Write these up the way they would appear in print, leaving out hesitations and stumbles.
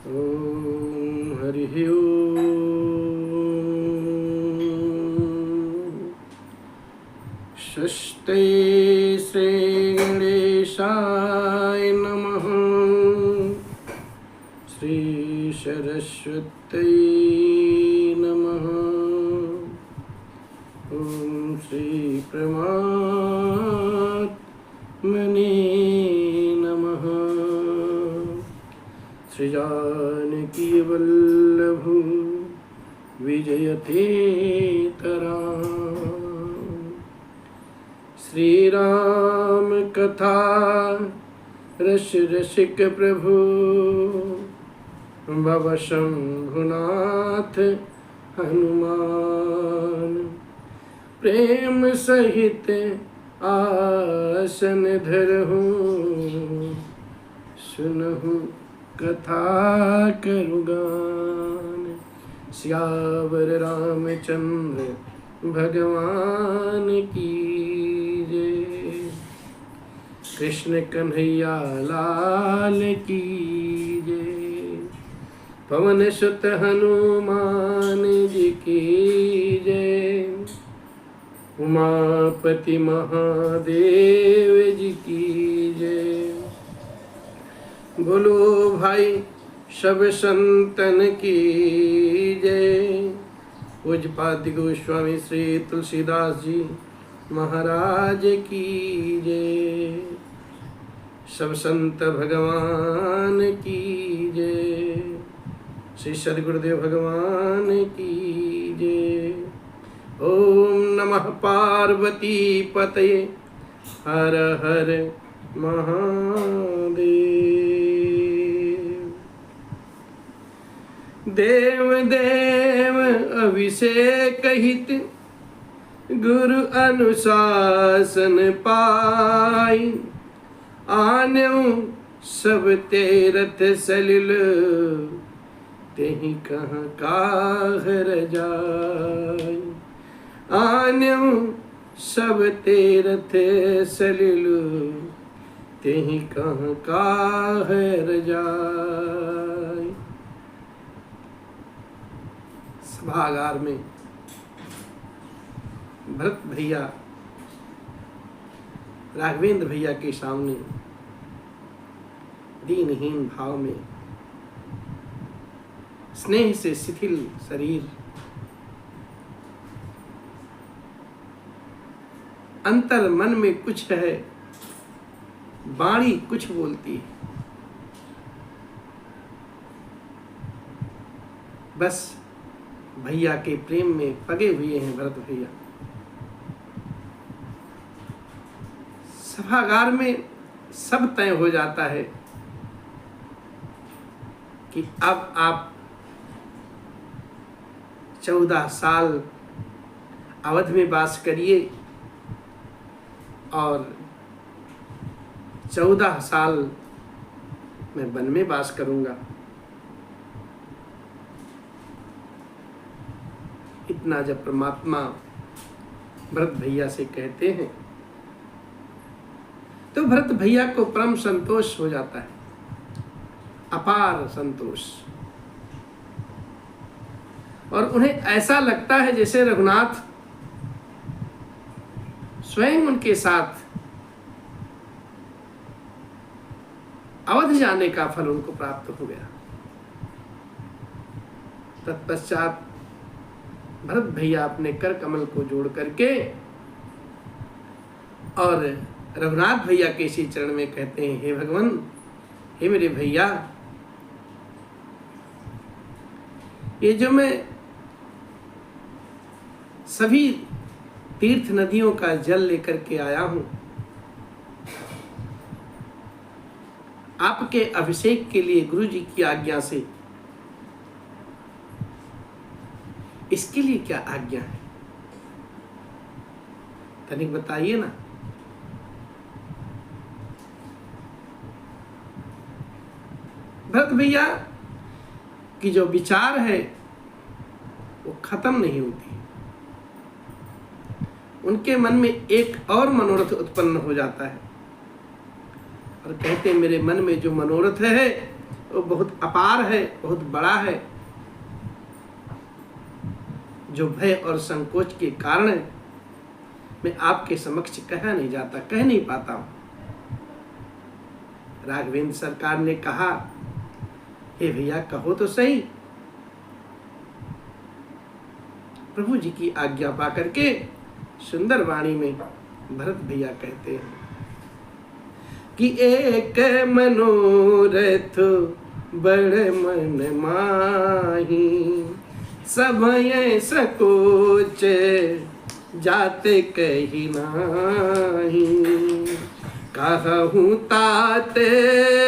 ओम हरिः ओम। षष्ठे श्री गणेशाय नमः। श्री सरस्वत्यै नमः। ओम श्री परमात्मने नमः। श्री जानकी वल्लभ विजयतेतराम। श्री राम कथा रस रसिक प्रभु भव शंभुनाथ हनुमान। प्रेम सहित आसन धरहु सुनहु कथा करुगान। सियावर रामचंद्र भगवान की जय। कृष्ण कन्हैया लाल की जय। पवन सुत हनुमान जी की जय। उमापति महादेव जी की जय। बोलो भाई सब संतन की जय। पूज्यपाद गोस्वामी श्री तुलसीदास जी महाराज की जय। सब संत भगवान की जय। श्री सद्गुरुदेव भगवान की जय। ओम नमः पार्वती पतये हर हर महादेव। देव देव अभिषेक हित गुरु अनुशासन पाई। आन्यों सब तीरथ सलिल तेहि कहाँ काहर जाय। आन्यों सब तीरथ सलिल तेहि कहाँ काहर जाय। सभागार में भरत भैया राघवेंद्र भैया के सामने दीनहीन भाव में स्नेह से शिथिल शरीर, अंतर मन में कुछ है, वाणी कुछ बोलती है। बस भैया के प्रेम में पगे हुए हैं भरत भैया। सभागार में सब तय हो जाता है कि अब आप 14 साल अवध में वास करिए और 14 साल मैं वन में वास करूंगा। इतना जब परमात्मा भरत भैया से कहते हैं तो भरत भैया को परम संतोष हो जाता है, अपार संतोष। और उन्हें ऐसा लगता है जैसे रघुनाथ स्वयं उनके साथ अवध जाने का फल उनको प्राप्त हो गया। तत्पश्चात भरत भैया अपने कर कमल को जोड़ करके और रघुनाथ भैया के इसी चरण में कहते हैं, हे भगवान, हे मेरे भैया, ये जो मैं सभी तीर्थ नदियों का जल लेकर के आया हूं, आपके अभिषेक के लिए गुरु जी की आज्ञा से, इसके लिए क्या आज्ञा है? तनिक बताइए ना। भरत भैया की जो विचार है वो खत्म नहीं होती। उनके मन में एक और मनोरथ उत्पन्न हो जाता है और कहते हैं, मेरे मन में जो मनोरथ है वो बहुत अपार है, बहुत बड़ा है, जो भय और संकोच के कारण मैं आपके समक्ष कह नहीं जाता, कह नहीं पाता हूं। राघवेंद्र सरकार ने कहा, हे भैया कहो तो सही। प्रभु जी की आज्ञा पा करके सुंदर वाणी में भरत भैया कहते हैं कि एक मनोरथ बड़ मन माही, समय सकोच जाते कही नाही। कहूँ ताते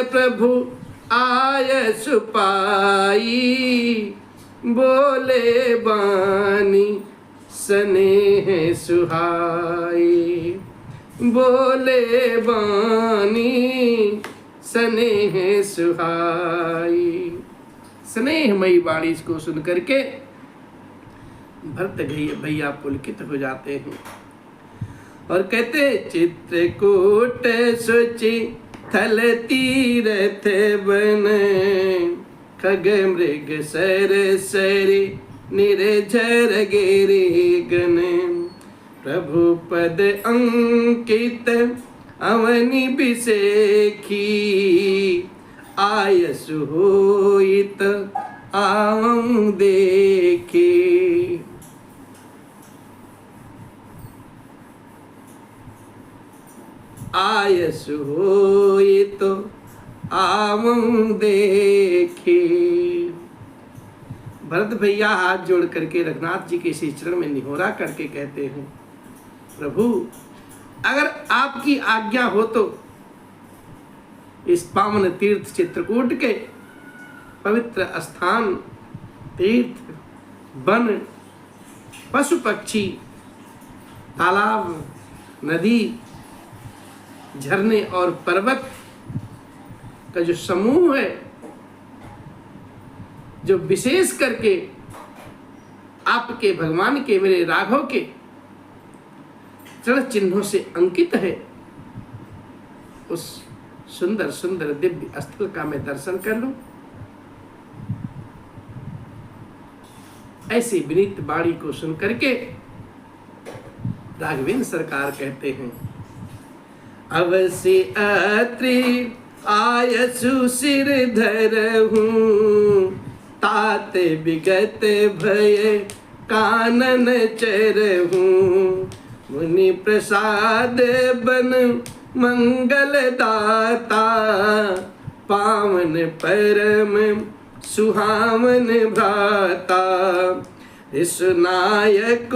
प्रभु आयस पाई, बोले बानी स्नेह सुहाई, बोले बानी स्नेह सुहाई। स्नेहमयी वाणी को सुन करके भरत भैया पुलकित हो जाते हैं और कहते, चित्रकूट सोची थल तीरथ बन, खग मृग सर सरी निर्झर गिरि गण। प्रभु पद अंकित अवनि बिसेखी, आयसु होइत आवं देखी। आयसु होइत आवं देखी। भरत भैया हाथ जोड़ करके रघुनाथ जी के श्री चरण में निहोरा करके कहते हैं, प्रभु अगर आपकी आज्ञा हो तो इस पावन तीर्थ चित्रकूट के पवित्र स्थान, तीर्थ, वन, पशु पक्षी, तालाब, नदी, झरने और पर्वत का जो समूह है, जो विशेष करके आपके भगवान के, मेरे राघव के चरण चिन्हों से अंकित है, उस सुंदर सुंदर दिव्य स्थल का मैं दर्शन कर लूं। ऐसी विनीत वाणी को सुन करके राघवेंद्र सरकार कहते हैं, अवश्य अत्रि आयसु सिर धरहूं, तात विगत भय कानन चरहूं। मुनि प्रसाद बन मंगल दाता, पावन परम सुहावन भ्राता। नायक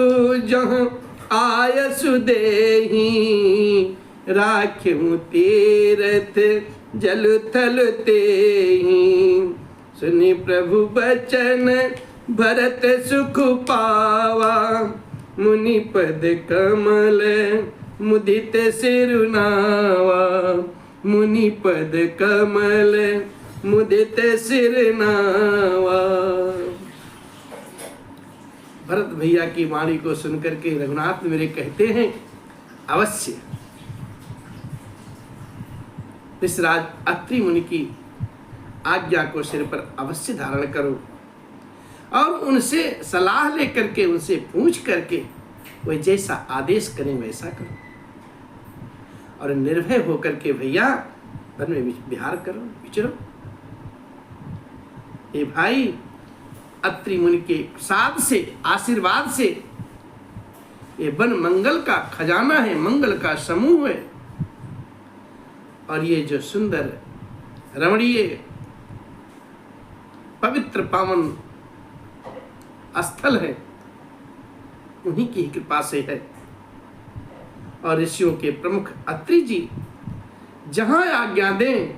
जहाँ आयसु देही, राख्यूं तीरथ जल थल तेहि। सुनि प्रभु बचन भरत सुख पावा, मुनि पद कमल मुदित सिरुनावा। मुनि पद कमल मुदित सिरनावा। भरत भैया की वाणी को सुनकर के रघुनाथ मेरे कहते हैं, अवश्य ऋषिराज अत्रि मुनि की आज्ञा को सिर पर अवश्य धारण करो और उनसे सलाह लेकर के, उनसे पूछ करके वह जैसा आदेश करें वैसा करो और निर्भय होकर के भैया वन में विहार करो, विचरो। ये भाई अत्रि मुनि के प्रसाद से, आशीर्वाद से ये वन मंगल का खजाना है, मंगल का समूह है। और ये जो सुंदर रमणीय पवित्र पावन स्थल है, उन्हीं की कृपा से है। और ऋषियों के प्रमुख अत्रि जी जहां आज्ञा दें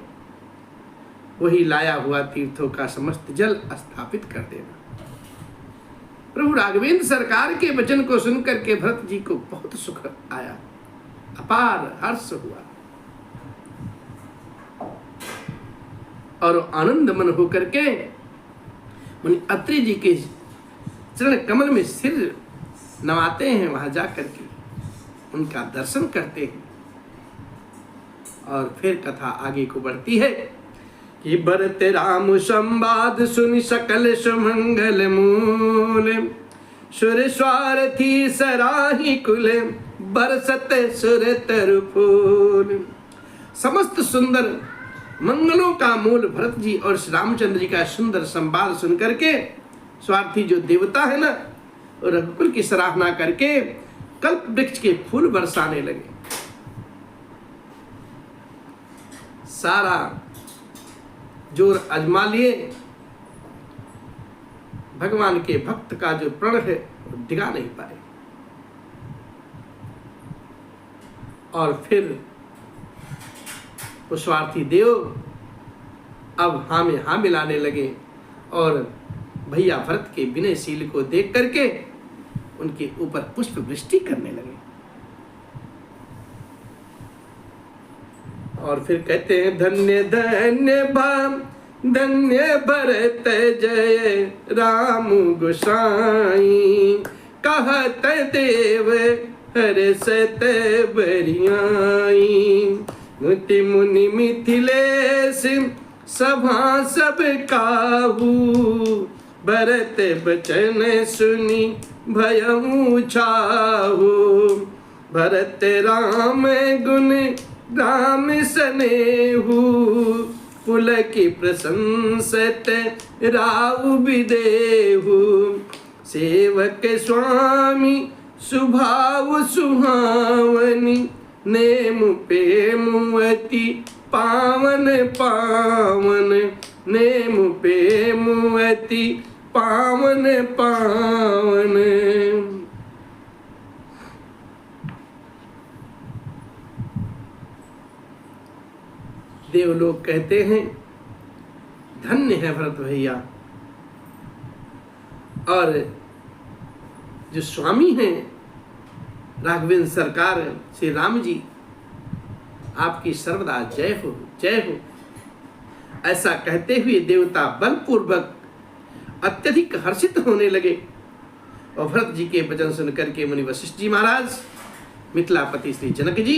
वही लाया हुआ तीर्थों का समस्त जल स्थापित कर देना। प्रभु राघवेंद्र सरकार के वचन को सुनकर के भरत जी को बहुत सुख आया, अपार हर्ष हुआ और आनंद मन होकर के मुनि अत्रि जी के चरण कमल में सिर नवाते हैं, वहां जाकर के उनका दर्शन करते हैं। और फिर कथा आगे को बढ़ती है कि भरत राम संवाद सुनि सकल सुमंगल मूल, सुर स्वार्थी सराही कुल, बरसत सुर तरु फूल। समस्त सुंदर मंगलों का मूल भरत जी और श्री रामचंद्र जी का सुंदर संवाद सुन करके स्वार्थी जो देवता है ना, रघुकुल की सराहना करके कल्प वृक्ष के फूल बरसाने लगे। सारा जोर आजमा लिए, भगवान के भक्त का जो प्रण है वो डिगा नहीं पाए। और फिर स्वार्थी देव अब हाँ में हाँ मिलाने लगे और भैया भरत के विनयशील को देख करके उनके ऊपर पुष्प वृष्टि करने लगे। और फिर कहते हैं धन्य धन्य धन्य भरत जय राम गोसाई, कहत देव हर्षत बरियाई। मुति मुनि मिथिलेश सभा सब काहू, भरत बचन सुनी भयउ छाहू। भरत राम गुण राम सनेहू, पुलकी प्रशंसत राउ विदेहू। सेवक स्वामी सुभाव सुहावनी, नेम प्रेम अति पावन पावन। नेम प्रेम अति पावन पावन। देवलोग कहते हैं धन्य है भरत भैया, और जो स्वामी हैं राघवेंद्र सरकार श्री राम जी, आपकी सर्वदा जय हो जय हो। ऐसा कहते हुए देवता बलपूर्वक अत्यधिक हर्षित होने लगे। और भरत जी के वचन सुन करके मुनि वशिष्ठ जी महाराज, मिथिलापति श्री जनक जी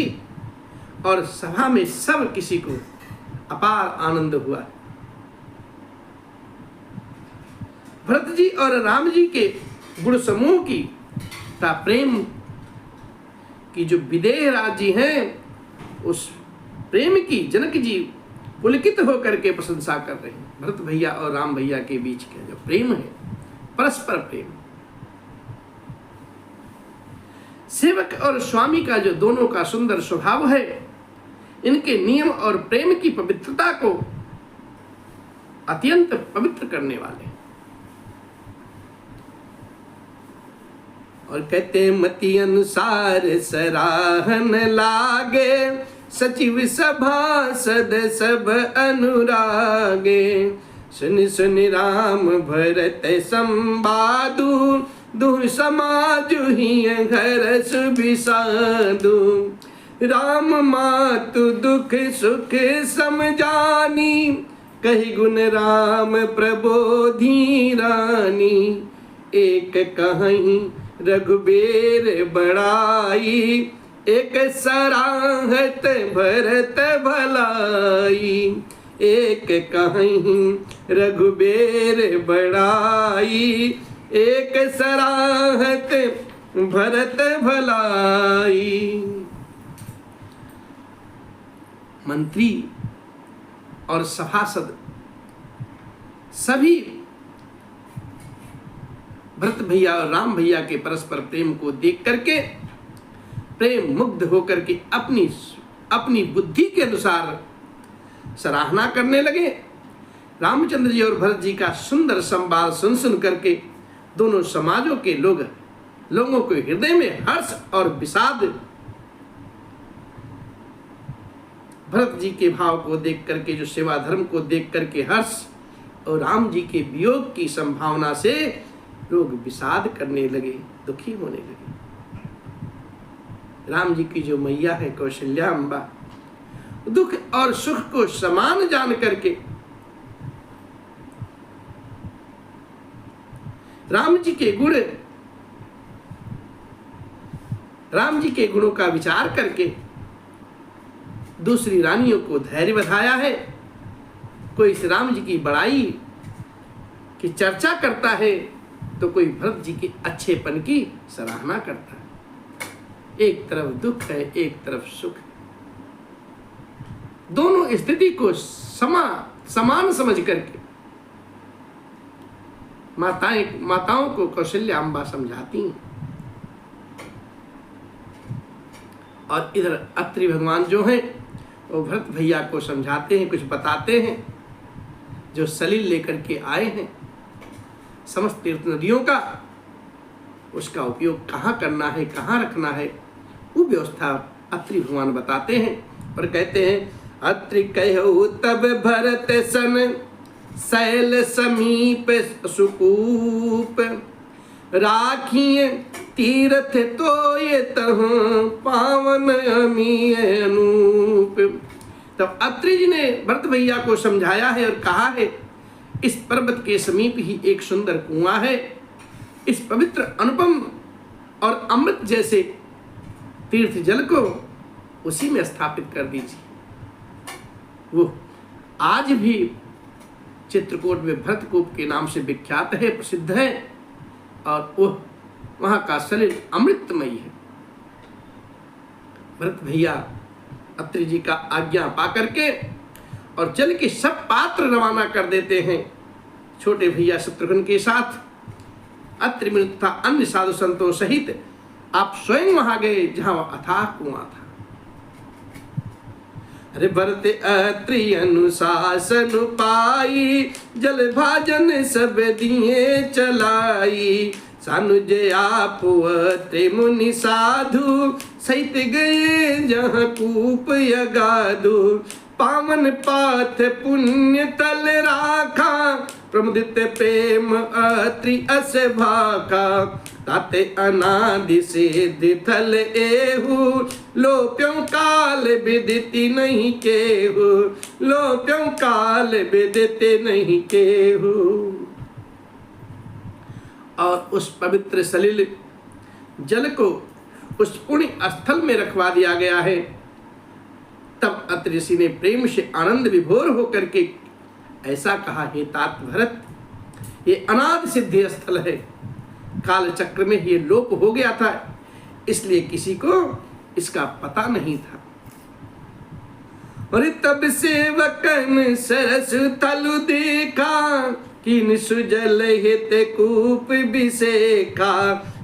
और सभा में सब किसी को अपार आनंद हुआ। भरत जी और राम जी के गुण समूह की प्रेम की जो विदेह राज जी हैं, उस प्रेम की जनक जी पुलकित होकर के प्रशंसा कर रहे हैं। भरत भैया और राम भैया के बीच का जो प्रेम है, परस्पर प्रेम, सेवक और स्वामी का जो दोनों का सुंदर स्वभाव है, इनके नियम और प्रेम की पवित्रता को अत्यंत पवित्र करने वाले। और कहते मति अनुसार सराहन लागे, सचिव सभासद सब अनुरागे। सुन सुन राम भरत संवादु, दुह समाजु ही घर सुबिसादु। राम मातु दुख सुख समझानी, कही गुण राम प्रबोधी रानी। एक कहीं रघुबीर बड़ाई, एक सराहत भरत भलाई। एक कहीं रघुबीर बड़ाई, एक सराहत भरत भलाई। मंत्री और सभासद सभी भरत भैया और राम भैया के परस्पर प्रेम को देख करके प्रेम मुग्ध होकर के अपनी बुद्धि के अनुसार सराहना करने लगे। रामचंद्र जी और भरत जी का सुंदर संवाद सुन करके दोनों समाजों के लोगों के हृदय में हर्ष और विषाद, भरत जी के भाव को देख करके, जो सेवा धर्म को देख करके हर्ष, और राम जी के वियोग की संभावना से लोग विषाद करने लगे, दुखी होने लगे। राम जी की जो मैया है कौशल्या अम्बा, दुख और सुख को समान जान करके राम जी के गुणों का विचार करके दूसरी रानियों को धैर्य बधाया है कोई श्री राम जी की बड़ाई की चर्चा करता है तो कोई भरत जी के अच्छेपन की सराहना करता है। एक तरफ दुख है, एक तरफ सुख है। दोनों स्थिति को समान समझ करके माताओं को कौशल्या अम्बा समझाती हैं। और इधर अत्रि भगवान जो हैं वो भरत भैया को समझाते हैं, कुछ बताते हैं। जो सलील लेकर के आए हैं समस्त तीर्थ नदियों का, उसका उपयोग कहाँ करना है, कहाँ रखना है, वो व्यवस्था अत्रि भगवान बताते हैं। और कहते हैं, अत्रि कहो तब भरत सन शैल समीप सुकूप, राखिए तीर्थ तो ये तह पावन अमी अनूप। तब अत्रि जी ने भरत भैया को समझाया है और कहा है, इस पर्वत के समीप ही एक सुंदर कुआं है, इस पवित्र अनुपम और अमृत जैसे तीर्थ जल को उसी में स्थापित कर दीजिए। वो आज भी चित्रकूट में भरतकूप के नाम से विख्यात है, प्रसिद्ध है, और वह वहां का सलिल अमृतमयी है। भरत भैया अत्रि जी का आज्ञा पा करके और जल के सब पात्र रवाना कर देते हैं। छोटे भैया शत्रुघ्न के साथ अत्रि मुनि तथा अन्य साधु संतों सहित आप स्वयं वहां गए जहां वह अथाह कुआं था। अरे भरत अत्रि अनुशासन पाई, जल भाजन सब दिए चलाई, सानुज आप अत्रि मुनि साधु, सहित गए जहाँ कूप यगाधु, पावन पाथ पुण्य तल राखा, प्रमुदित प्रेम अत्रि अस भाका, ताते अनादि सिद्धि थल एहु, लोप्यों काल विदिति नहीं केहु, लोप्यों काल विदिति नहीं केहु। और उस पवित्र सलिल जल को उस पुण्य स्थल में रखवा दिया गया है। तब अत्रि ऋषि ने प्रेम से आनंद विभोर होकर के ऐसा कहा, हे तात भरत, ये अनादि सिद्धि स्थल है, काल चक्र में ये लोप हो गया था, इसलिए किसी को इसका पता नहीं था। और तब सेवकन सरस तलु देखा, किन सुजल हित कूप बिसेखा,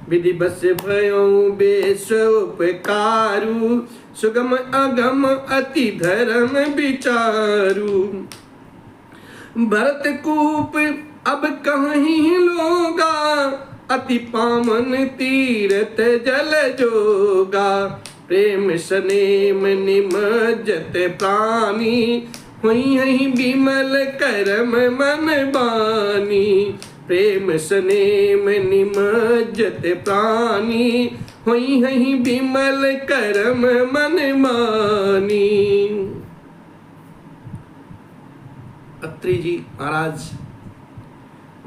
विधि बस भयो बेसोपकारू, सुगम अगम अति धर्म विचारू। भरत कूप अब कहीं लोगा, अति पावन तीर्थ जल जोगा, प्रेम सनेम निमज्जत प्राणी, हुई हहीं विमल करम मन बानी, प्रेम सनेम निमज्जत प्राणी, हुई हहीं विमल करम मन मानी। अत्रि जी महाराज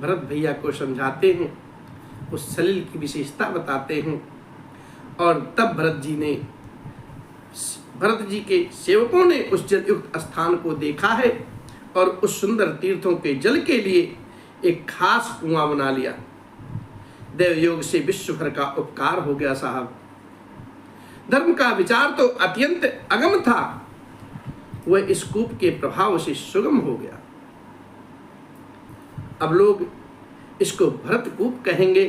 भरत भैया को समझाते हैं, उस सलिल की विशेषता बताते हैं। और तब भरत जी के सेवकों ने उस जल युक्त स्थान को देखा है और उस सुंदर तीर्थों के जल के लिए एक खास कुआं बना लिया। देव योग से विश्व भर का उपकार हो गया साहब। धर्म का विचार तो अत्यंत अगम था, वह इस कूप के प्रभाव से सुगम हो गया। अब लोग इसको भरत कूप कहेंगे।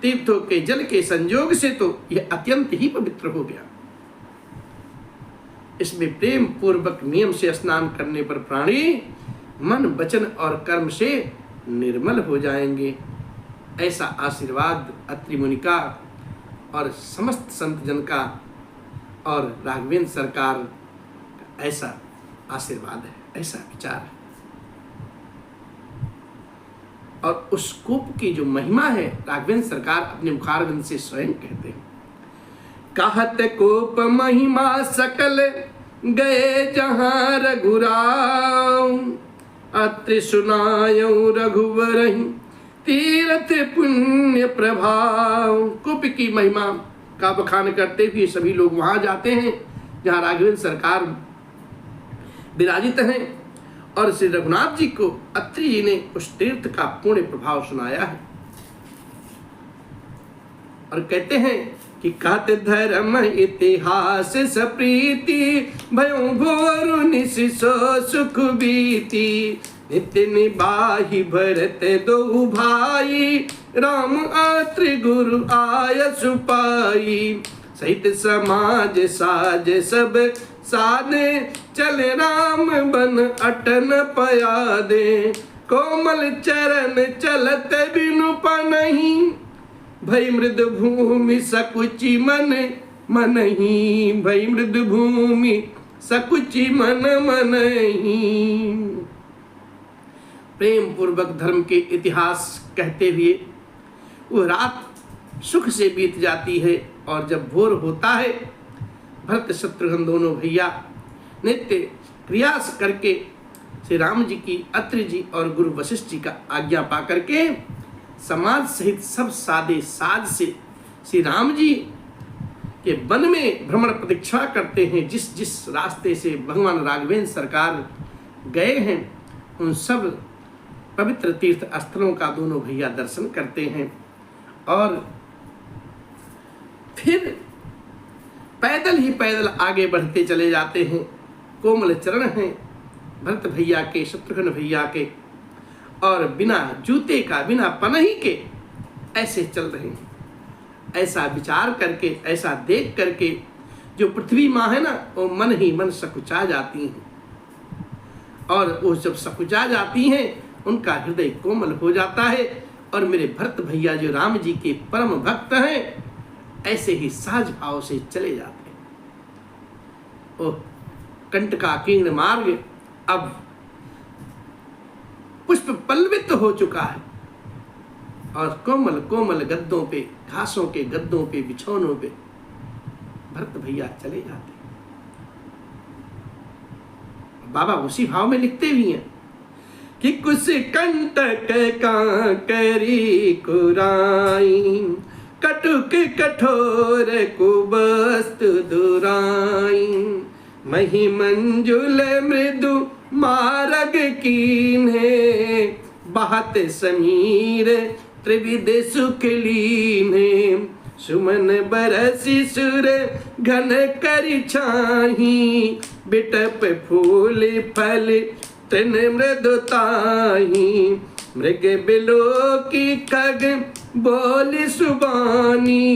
तीर्थों के जल के संयोग से तो यह अत्यंत ही पवित्र हो गया। इसमें प्रेम पूर्वक नियम से स्नान करने पर प्राणी मन वचन और कर्म से निर्मल हो जाएंगे। ऐसा आशीर्वाद अत्रि मुनि का और समस्त संत जन का और राघवेंद्र सरकार का ऐसा आशीर्वाद है, ऐसा विचार है। और उस कूप की जो महिमा है राघवेंद्र सरकार अपने मुखारविंद से स्वयं कहते हैं, कहत कूप महिमा सकल गए जहाँ रघुराव, अत्रि सुनायो रघुवरहि तीर्थ पुण्य प्रभाव। कूप की महिमा का बखान करते हुए सभी लोग वहां जाते हैं जहाँ राघवेंद्र सरकार विराजित हैं और श्री रघुनाथ जी को अत्रि जी ने उस तीर्थ का पुण्य प्रभाव सुनाया है। और कहते हैं कि कहते धर्म इतिहास सप्रीति भयो भोरु निशिसो सुख बीती नित्य निबाहि भरत दो भाई राम अत्रि गुरु आय सुपाई सहित समाज साज सब साधे चले राम बन अटन पयादे कोमल चरण चलत बिनु पनहि भई मृद भूमि सकुचि मन मनहि भई मृद भूमि सकुचि मन मनहि। प्रेम पूर्वक धर्म के इतिहास कहते हुए वो रात सुख से बीत जाती है और जब भोर होता है भरत शत्रुघ्न दोनों भैया नित्य प्रयास करके श्री राम जी की अत्रि जी और गुरु वशिष्ठ जी का आज्ञा पा करके समाज सहित सब सादे साज से श्री राम जी के वन में भ्रमण प्रदक्षिणा करते हैं। जिस जिस रास्ते से भगवान राघवेंद्र सरकार गए हैं उन सब पवित्र तीर्थ स्थलों का दोनों भैया दर्शन करते हैं और फिर पैदल ही पैदल आगे बढ़ते चले जाते हैं। कोमल चरण हैं भरत भैया के, शत्रुघ्न भैया के, और बिना जूते का बिना पनही के ऐसे चल रहे हैं। ऐसा विचार करके, ऐसा देख करके जो पृथ्वी माँ है ना वो मन ही मन सकुचा जाती हैं और वो जब सकुचा जाती हैं उनका हृदय कोमल हो जाता है और मेरे भरत भैया जो राम जी के परम भक्त हैं ऐसे ही सहज भाव से चले जाते हैं। ओह कंटकाकीर्ण मार्ग अब पुष्प पल्लवित हो चुका है और कोमल कोमल गद्दों पे, घासों के गद्दों पे, बिछौनों पे भरत भैया चले जाते हैं। बाबा उसी भाव में लिखते भी हैं कि कुछ कंटक का करी कुराई कटुक कठोर कुबस्तु दुराई मही मंजुल मृदु मारग कीन्हे बहत समीर त्रिविध सुख लीन्हे सुमन बरसी सुर घन करि छाही बिटप फूल फल तन मृदुताही मृग बिलो की खग बोली सुबानी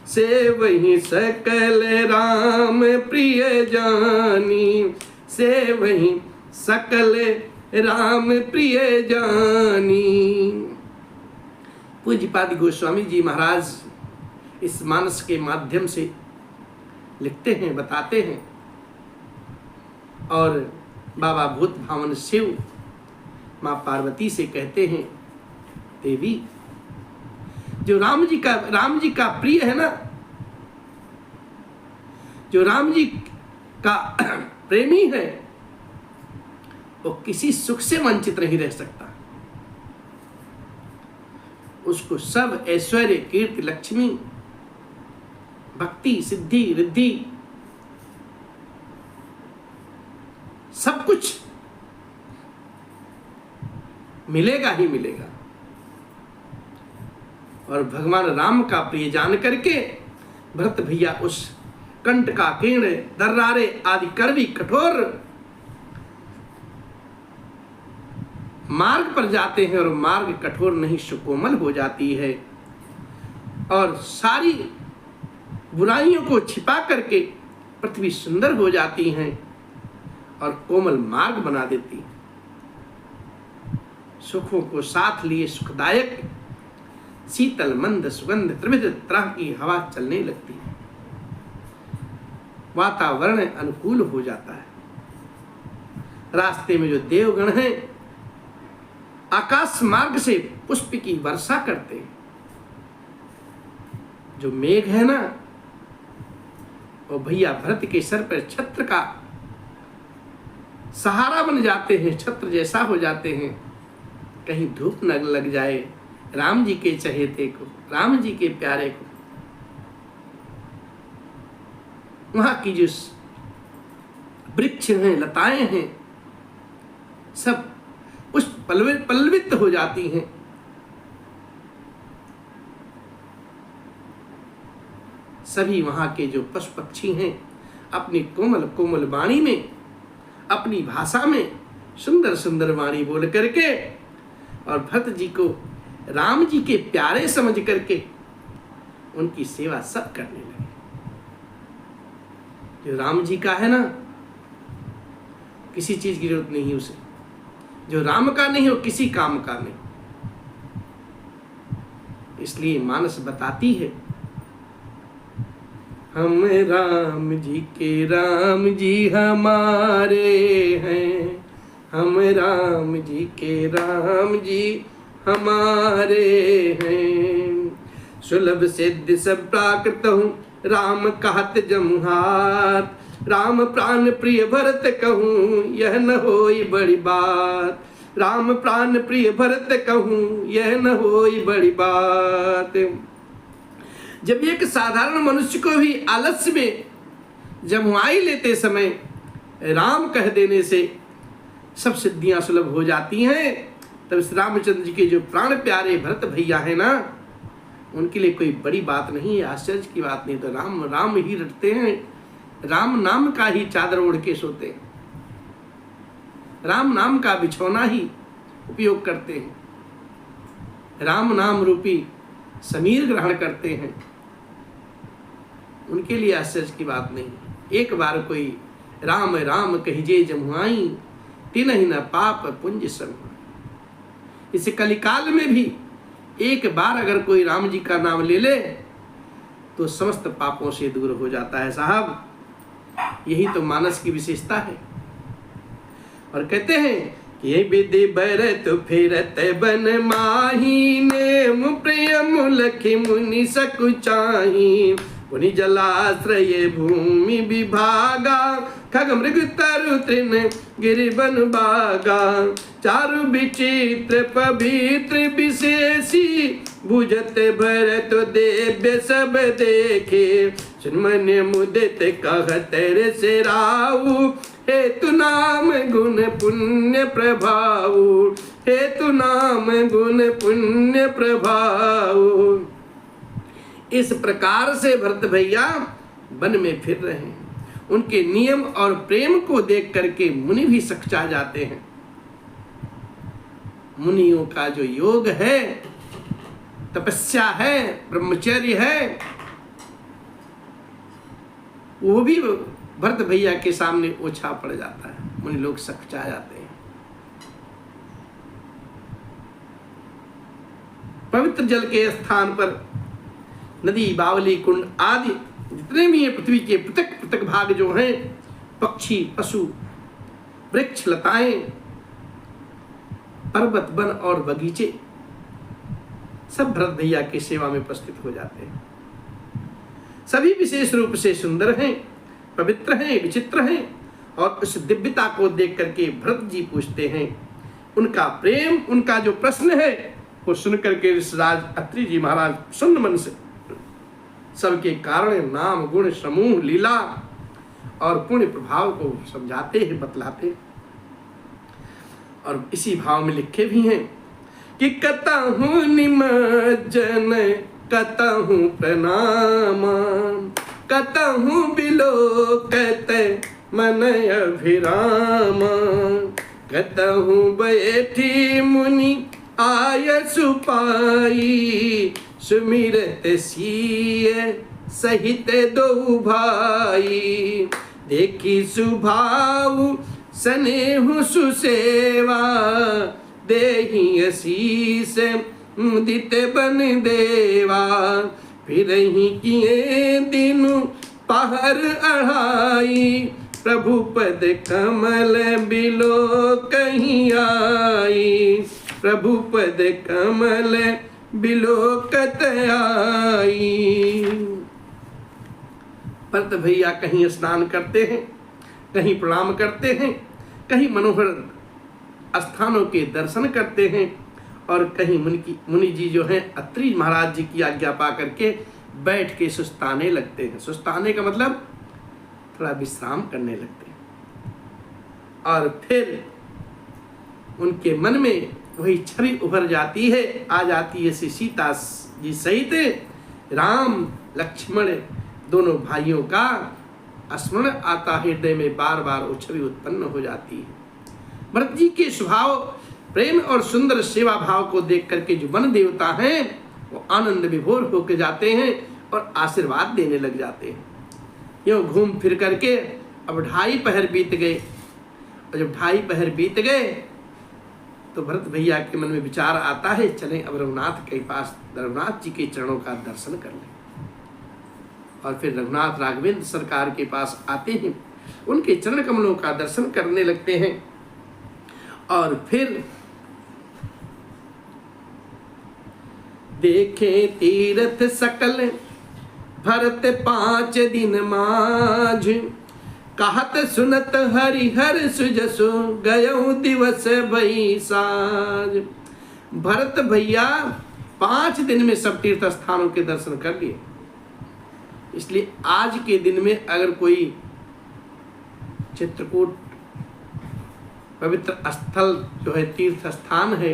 से वही सकल राम प्रिय जानी से वही सकल राम प्रिय जानी। पूज्यपाद गोस्वामी जी महाराज इस मानस के माध्यम से लिखते हैं, बताते हैं और बाबा भूत भावन शिव माँ पार्वती से कहते हैं, देवी जो राम जी का प्रिय है ना, जो राम जी का प्रेमी है वो किसी सुख से वंचित नहीं रह सकता। उसको सब ऐश्वर्य कीर्ति लक्ष्मी भक्ति सिद्धि रिद्धि सब कुछ मिलेगा ही मिलेगा। और भगवान राम का प्रिय जान करके भरत भैया उस कंटकाकीर्ण दर्रारे आदि कड़वी कठोर मार्ग पर जाते हैं और मार्ग कठोर नहीं सुकोमल हो जाती है और सारी बुराइयों को छिपा करके पृथ्वी सुंदर हो जाती है और कोमल मार्ग बना देती। सुखों को साथ लिए सुखदायक शीतल मंद सुगंध त्रिविध तरह की हवा चलने लगती है, वातावरण अनुकूल हो जाता है। रास्ते में जो देवगण हैं आकाश मार्ग से पुष्प की वर्षा करते हैं। जो मेघ है ना वो भैया भरत के सर पर छत्र का सहारा बन जाते हैं, छत्र जैसा हो जाते हैं। कहीं धूप न लग जाए राम जी के चहेते को, राम जी के प्यारे को। वहां की जो वृक्ष हैं, लताएं हैं, सब उस पल्लवित हो जाती हैं। सभी वहां के जो पशु पक्षी हैं अपनी कोमल कोमल वाणी में, अपनी भाषा में सुंदर सुंदर वाणी बोल करके और भरत जी को राम जी के प्यारे समझ करके उनकी सेवा सब करने लगे। जो राम जी का है ना, किसी चीज की जरूरत नहीं है उसे। जो राम का नहीं हो किसी काम का नहीं। इसलिए मानस बताती है, हम राम जी के राम जी हमारे हैं, हम राम जी के राम जी हमारे हैं। सुलभ सिद्ध सब प्राकृत हूँ, राम कहत जमुहार। राम प्राण प्रिय भरत कहूँ, यह न होई बड़ी बात। राम प्राण प्रिय भरत कहूँ, यह न होई बड़ी बात। जब एक साधारण मनुष्य को भी आलस्य में जमुआई लेते समय राम कह देने से सब सिद्धियां सुलभ हो जाती हैं, तब इस रामचंद्र जी के जो प्राण प्यारे भरत भैया है ना, उनके लिए कोई बड़ी बात नहीं है, आश्चर्य की बात नहीं। तो राम राम ही रटते हैं, राम नाम का ही चादर ओढ़ के सोते हैं, राम नाम का बिछौना ही उपयोग करते हैं, राम नाम रूपी समीर ग्रहण करते हैं। उनके लिए आश्चर्य की बात नहीं। एक बार कोई राम राम कहिजे जमुआई, तिनहि न पाप पुंज समाई। इस कलिकाल में भी एक बार अगर कोई राम जी का नाम ले ले तो समस्त पापों से दूर हो जाता है साहब। यही तो मानस की विशेषता है। और कहते हैं कि ये विधि भरत फिरत बन माही, नेम प्रेम लखि मुनि सकुचाही। पुनि जलाश्रय भूमि विभागा, खग मृग तरु तृण गिरि बन बागा। चारु विचित्र पवित्र विशेषी, बुझत भरत देव्य सब देखे। सुमन मुदित कहत से राऊ, हेतु नाम गुण पुण्य प्रभाव। हेतु नाम गुण पुण्य प्रभाव। इस प्रकार से भरत भैया वन में फिर रहे हैं। उनके नियम और प्रेम को देख करके मुनि भी सकचा जाते हैं। मुनियों का जो योग है, तपस्या है, ब्रह्मचर्य है, वो भी भरत भैया के सामने ओछा पड़ जाता है। मुनि लोग सकचा जाते हैं। पवित्र जल के स्थान पर नदी, बावली, कुंड आदि जितने भी हैं पृथ्वी के पृथक पृथक भाग जो हैं, पक्षी, पशु, वृक्ष, लताएं, पर्वत, वन और बगीचे सब भरत भैया की सेवा में उपस्थित हो जाते हैं। सभी विशेष रूप से सुंदर हैं, पवित्र हैं, विचित्र हैं। और उस दिव्यता को देख करके भरत जी पूछते हैं। उनका प्रेम, उनका जो प्रश्न है वो सुन करके ऋषिराज अत्रि जी महाराज सुन मन से सबके कारण, नाम, गुण, समूह, लीला और पुण्य प्रभाव को समझाते हैं, बतलाते हैं। और इसी भाव में लिखे भी हैं कि कतहु निमज्जन कतहु प्रणाम, कतहु बिलोकत मन अभिराम। कतहु बैठी मुनि आय सुपाई, सुमिरत सीय सहित दो भाई। देखी सुभाव स्नेह सुसेवा, देहि असीस मुदित बन देवा। फिर ही किए दिनु पहर अढ़ाई, प्रभु पद कमल बिलो कहीं आई। प्रभु पद कमल बिलोकत आई। भरत भैया कहीं स्नान करते हैं, कहीं प्रणाम करते हैं, कहीं मनोहर स्थानों के दर्शन करते हैं, और कहीं मुनि जी जो हैं अत्रि महाराज जी की आज्ञा पा करके बैठ के सुस्ताने लगते हैं। सुस्ताने का मतलब थोड़ा विश्राम करने लगते हैं। और फिर उनके मन में वही छवि उभर जाती है, आ जाती है श्री सीता जी सहित राम लक्ष्मण दोनों भाइयों का स्मरण आता है, हृदय में बार बार वो छवि उत्पन्न हो जाती है। भरत जी के स्वभाव प्रेम और सुंदर सेवा भाव को देख करके जो वन देवता हैं वो आनंद विभोर होकर जाते हैं और आशीर्वाद देने लग जाते हैं। यूँ घूम फिर करके अब 2.5 पहर बीत गए, और जब 2.5 पहर बीत गए तो भरत भैया के मन में विचार आता है, चलें अब रघुनाथ के पास, रघुनाथ जी के चरणों का दर्शन कर लें। और फिर रघुनाथ राघवेंद्र सरकार के पास आते हैं, उनके चरण कमलों का दर्शन करने लगते हैं। और फिर देखे तीर्थ सकल भरत 5 दिन माझ, कहत सुनत हरिहर सुजसु गयो दिवस भई साज। भरत भैया 5 दिन में सब तीर्थ स्थानों के दर्शन कर लिए। इसलिए आज के दिन में अगर कोई चित्रकूट पवित्र स्थल जो है, तीर्थ स्थान है,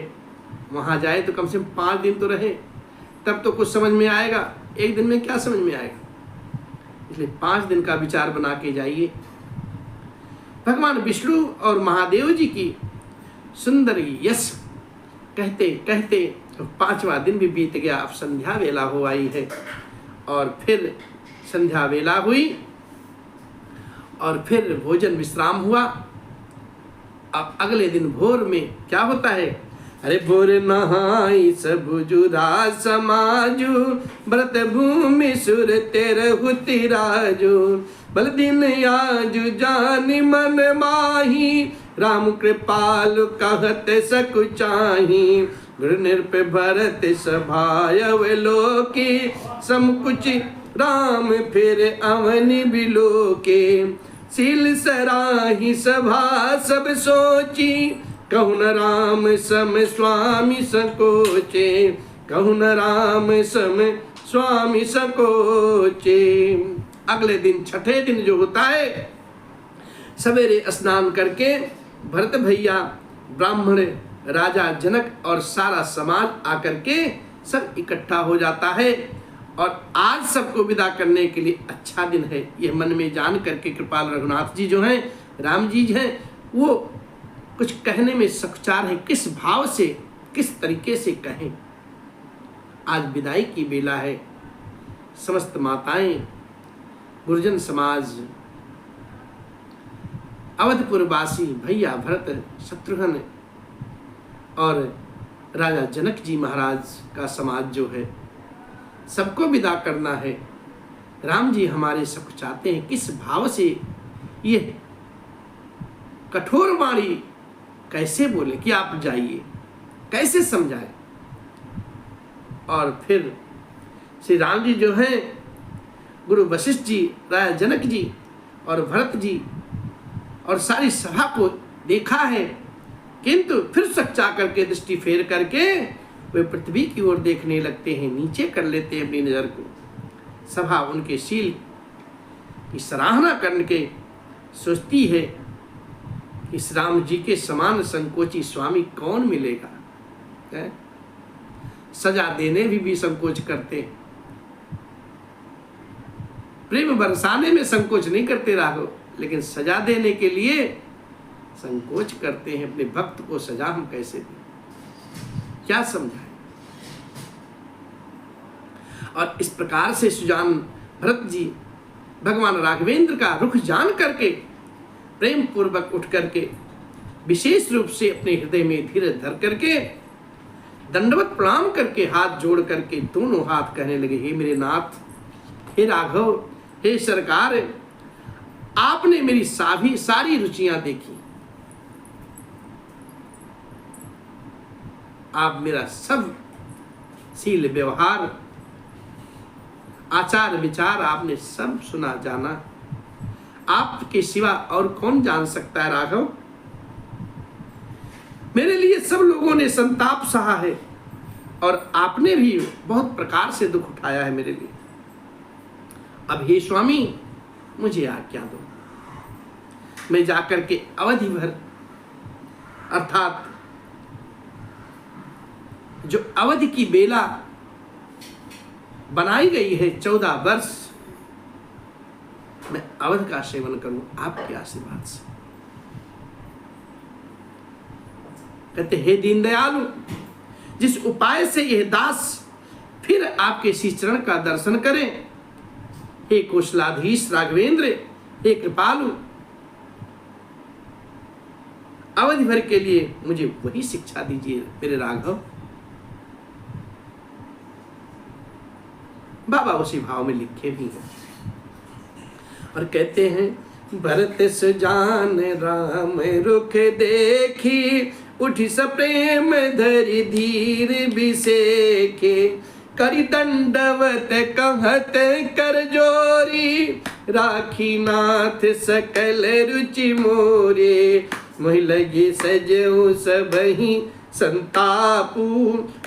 वहां जाए तो कम से कम 5 दिन तो रहे, तब तो कुछ समझ में आएगा। एक दिन में क्या समझ में आएगा? इसलिए 5 दिन का विचार बना के जाइए। भगवान विष्णु और महादेव जी की सुंदर यश कहते कहते तो 5वां दिन भी बीत गया। अब संध्या वेला हो आई है, और फिर संध्या वेला हुई और फिर भोजन विश्राम हुआ। अब अगले दिन भोर में क्या होता है? अरे भोर नहाई सब जुरा समाजू, व्रत भूमि सुर तेरहु तिराजू, बल दिन आजु जानि मन माही, राम कृपालु कहत सकुचाही, गुरु निरप भरत सभायव लोके, समकुच राम फिर अवनि बिलोके, सील सराही सभा सब सोची, कहु न राम सम स्वामी संकोचे, कहु न राम सम स्वामी संकोचे। अगले दिन 6ठे दिन जो होता है, सवेरे स्नान करके भरत भैया, ब्राह्मण, राजा जनक और सारा समाज आकर के सब इकट्ठा हो जाता है। और आज सबको विदा करने के लिए अच्छा दिन है, यह मन में जान करके कृपाल रघुनाथ जी जो हैं, राम जी हैं, वो कुछ कहने में सकुचार है, किस भाव से, किस तरीके से कहें। आज विदाई की बेला है। समस्त माताएं, गुरुजन समाज, अवधपुरवासी भैया भरत, शत्रुघ्न और राजा जनक जी महाराज का समाज जो है, सबको विदा करना है। राम जी हमारे सब चाहते हैं, किस भाव से ये कठोर वाणी कैसे बोले कि आप जाइए, कैसे समझाए। और फिर श्री राम जी जो हैं, गुरु वशिष्ठ जी, राजा जनक जी और भरत जी और सारी सभा को देखा है, किंतु फिर सच्चा करके दृष्टि फेर करके वे पृथ्वी की ओर देखने लगते हैं, नीचे कर लेते हैं अपनी नजर को। सभा उनके शील की सराहना करके सोचती है, इस राम जी के समान संकोची स्वामी कौन मिलेगा है? सजा देने भी संकोच करते, प्रेम बरसाने में संकोच नहीं करते राघव, लेकिन सजा देने के लिए संकोच करते हैं। अपने भक्त को सजा हम कैसे दें, क्या समझाएं। और इस प्रकार से सुजान भरत जी भगवान राघवेंद्र का रुख जान करके प्रेम पूर्वक उठ करके विशेष रूप से अपने हृदय में धीरे धर करके दंडवत प्रणाम करके हाथ जोड़ करके दोनों हाथ कहने लगे, हे मेरे नाथ, हे राघव, हे सरकार, आपने मेरी सारी रुचियां देखी, आप मेरा सब शील व्यवहार आचार विचार आपने सब सुना जाना, आपके सिवा और कौन जान सकता है राघव। मेरे लिए सब लोगों ने संताप सहा है और आपने भी बहुत प्रकार से दुख उठाया है मेरे लिए। अब हे स्वामी, मुझे आज्ञा दो, मैं जाकर के अवधि भर अर्थात जो अवधि की बेला बनाई गई है 14 वर्ष, मैं अवध का सेवन करूं आपके आशीर्वाद से। कहते हे दीनदयालु, जिस उपाय से यह दास फिर आपके श्री चरण का दर्शन करें, हे कौशलाधीश राघवेंद्र, हे कृपालु, अवधि भर के लिए मुझे वही शिक्षा दीजिए मेरे राघव। बाबा उसी भाव में लिखे भी हैं और कहते हैं, भरत सुजान राम रुख देखी, उठी सप्रेम धरि धीर बिसेखे, करि दंडवत कहत कर जोरी, राखी नाथ सकल रुचि मोरे, मोहि लगी सजऊ सबहि संतापू,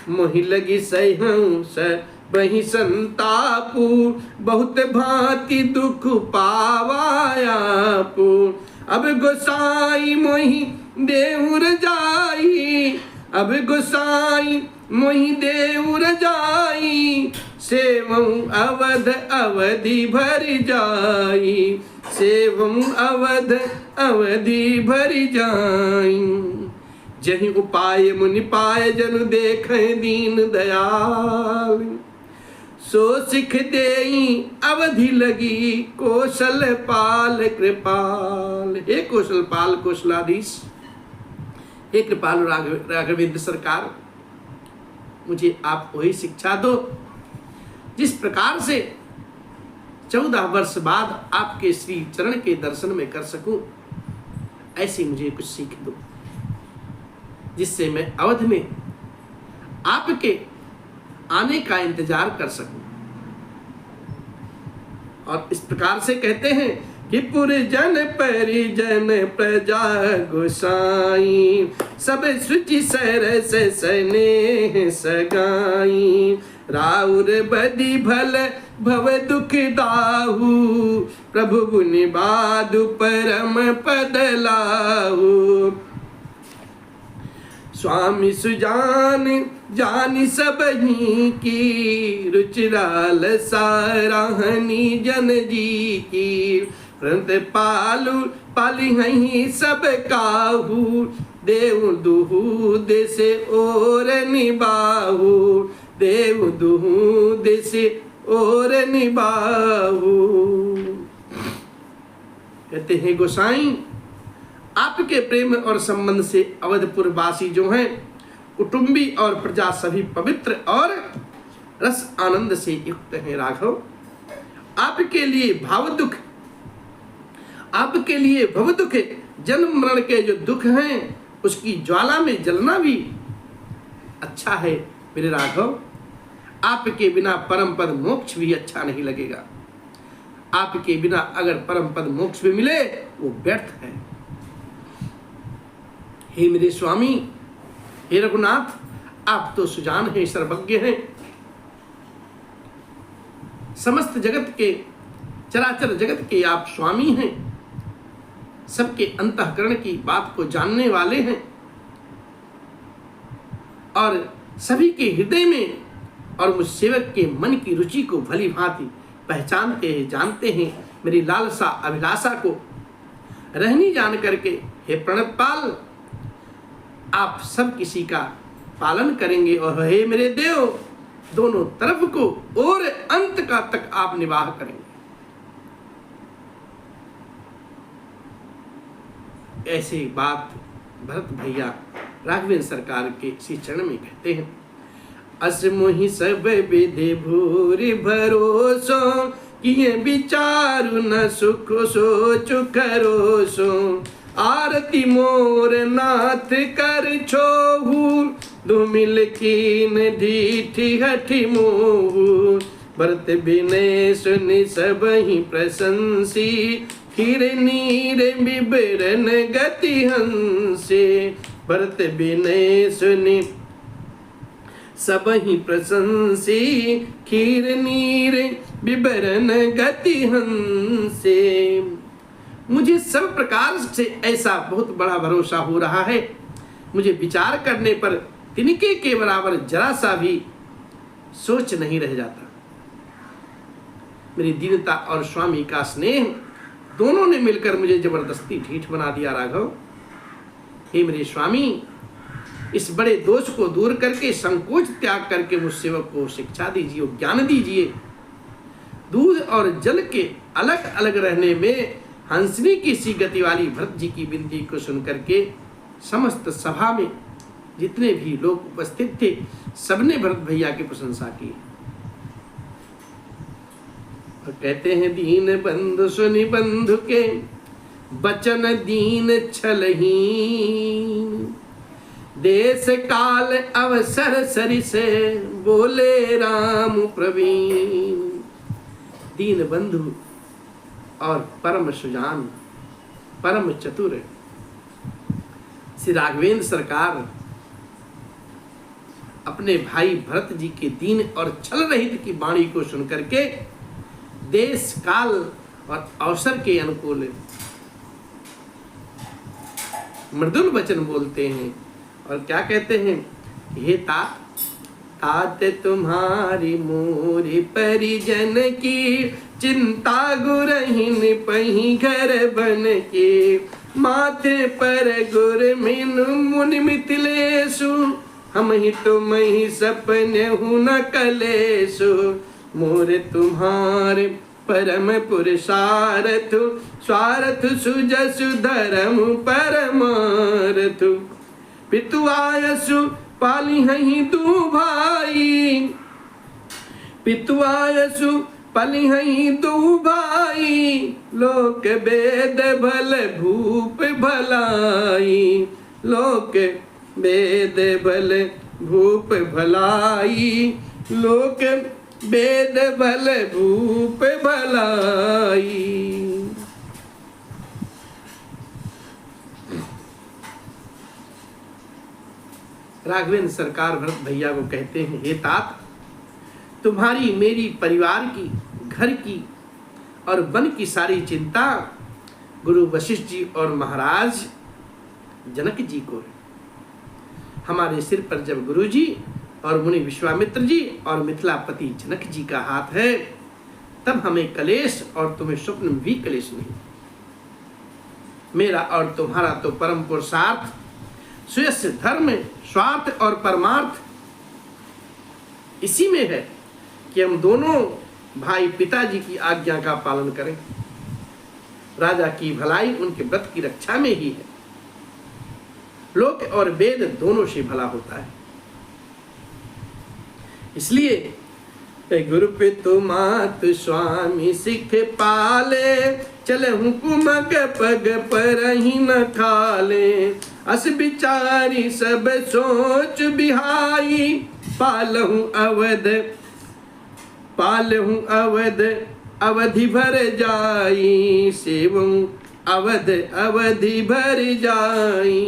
मोहि लगी सहऊ सबहि संतापू, बहुत भांति दुख पावायापू, अब गोसाई मोहि देउर जाई, अब गोसाई मोहि देउर जाई, सेवऊं अवध अवधि भर जाई, सेवऊं अवध अवधि भर जाई, जहि उपाय मुनि पाय जनु देखें दीन दयाल, सो सिख देई अवधि लगी कौशल पाल कृपाल। हे कौशल पाल कौशलाधीश, हे कृपाल राघवेंद्र सरकार, मुझे आप वही शिक्षा दो जिस प्रकार से 14 वर्ष बाद आपके श्री चरण के दर्शन में कर सकूं। ऐसी मुझे कुछ सीख दो जिससे मैं अवध में आपके आने का इंतजार कर सकूं। और इस प्रकार से कहते हैं कि पुरजन परिजन प्रजा गोसाई, सब सुचि सरस स्नेह सगाई, राउर बदि भल भव दुख दाहू, प्रभु गुनि बादु परम पद लाहू, स्वामी सुजान जानि सबही की, रुचिराल साराहनी जन जी की, प्रंत पालू पाली हहीं सब काहू, देव दुहू देसे और निबाहू, देव दुहू देसे और निबाहू। कहते हैं गोसाई, आपके प्रेम और संबंध से अवधपुर वासी जो हैं, कुटुंबी और प्रजा सभी पवित्र और रस आनंद से युक्त हैं। राघव, आपके लिए भाव दुख, आपके लिए भव दुख, जन्म मरण के जो दुख हैं उसकी ज्वाला में जलना भी अच्छा है मेरे राघव। आपके बिना परम पद मोक्ष भी अच्छा नहीं लगेगा। आपके बिना अगर परम पद मोक्ष भी मिले वो व्यर्थ है। हे मेरे स्वामी, हे रघुनाथ, आप तो सुजान हैं, सर्वज्ञ हैं, समस्त जगत के, चराचर जगत के आप स्वामी हैं, सबके अंतःकरण की बात को जानने वाले हैं और सभी के हृदय में और मुझ सेवक के मन की रुचि को भली भांति पहचानते हैं, जानते हैं। मेरी लालसा अभिलाषा को रहनी जान करके हे प्रणतपाल, आप सब किसी का पालन करेंगे और हे मेरे देव, दोनों तरफ को और अंत का तक आप निवाह करेंगे। ऐसी बात भरत भैया राघवेंद्र सरकार के श्री चरण में कहते हैं। अस मोहि सब विधि भूरि भरोसो, किए विचारु न सुख सोचु करोसो, आरती मोर नाथ कर छोहू, धूमिल कीन ढीठी हठी मोहू, भरत विनय सुनि सबहि प्रशंसी, खीर नीर बिबरन गति हंसे, भरत विनय सुनि सबहि प्रशंसी, खीर नीर बिबरन गति हंसे। मुझे सब प्रकार से ऐसा बहुत बड़ा भरोसा हो रहा है, मुझे विचार करने पर तिनके के बराबर जरा सा भी सोच नहीं रह जाता। मेरी दीनता और स्वामी का स्नेह दोनों ने मिलकर मुझे जबरदस्ती ढीठ बना दिया राघव। हे मेरे स्वामी, इस बड़े दोष को दूर करके संकोच त्याग करके मुझ सेवक को शिक्षा दीजिए, ज्ञान दीजिए। दूध और जल के अलग अलग रहने में हंसनी की सी गति वाली भरत जी की विनती को सुन करके समस्त सभा में जितने भी लोग उपस्थित थे सबने भरत भैया की प्रशंसा की। और कहते हैं, दीन बंधु सुनि बंधु के बचन दीन छलहीन, देश काल अवसर सरि से बोले राम प्रवीण। दीन बंधु और परम सुजान, परम चतुर श्री राघवेंद्र सरकार अपने भाई भरत जी के दीन और छल रहित की वाणी को सुनकर के देश काल और अवसर के अनुकूल मृदुल वचन बोलते हैं। और क्या कहते हैं, हे तात, तात तुम्हारी मोरी परिजन की चिंता गुरहीन पही घर बन के, माथे पर गुर मिन मुनि मिथिलेशु, हम ही तुम ही सपने हूँ न कलेशु, मोर तुम्हारे परम पुरुषार्थ, स्वार्थ सुजसु धर्म परमार्थ, पितु आयसु पाली हही दू भाई, पितु आयसु पाली हही दू भाई, लोक वेद भल भूप भलाई, लोक वेद भल भूप भलाई, लोक वेद भल भूप भलाई। राघवेंद्र सरकार भरत भैया को कहते हैं, हे तात, तुम्हारी मेरी परिवार की, घर की और वन की सारी चिंता गुरु वशिष्ठ जी और महाराज जनक जी को है। हमारे सिर पर जब गुरु जी और मुनि विश्वामित्र जी और मिथिलापति जनक जी का हाथ है तब हमें कलेश और तुम्हें स्वप्न में भी कलेश नहीं। मेरा और तुम्हारा तो परम पुरुषार्थ सुयस्य धर्म, स्वार्थ और परमार्थ इसी में है कि हम दोनों भाई पिताजी की आज्ञा का पालन करें। राजा की भलाई उनके व्रत की रक्षा में ही है। लोक और वेद दोनों से भला होता है। इसलिए गुरु पितु मातु स्वामी सिख पाले, चले हुकुमक पग पर ही न खाले, अस बिचारी सब सोच बिहाई, पालहूं अवध पालहूं अवध अवधि भर जाई, सेवं अवध अवधि भर जाई,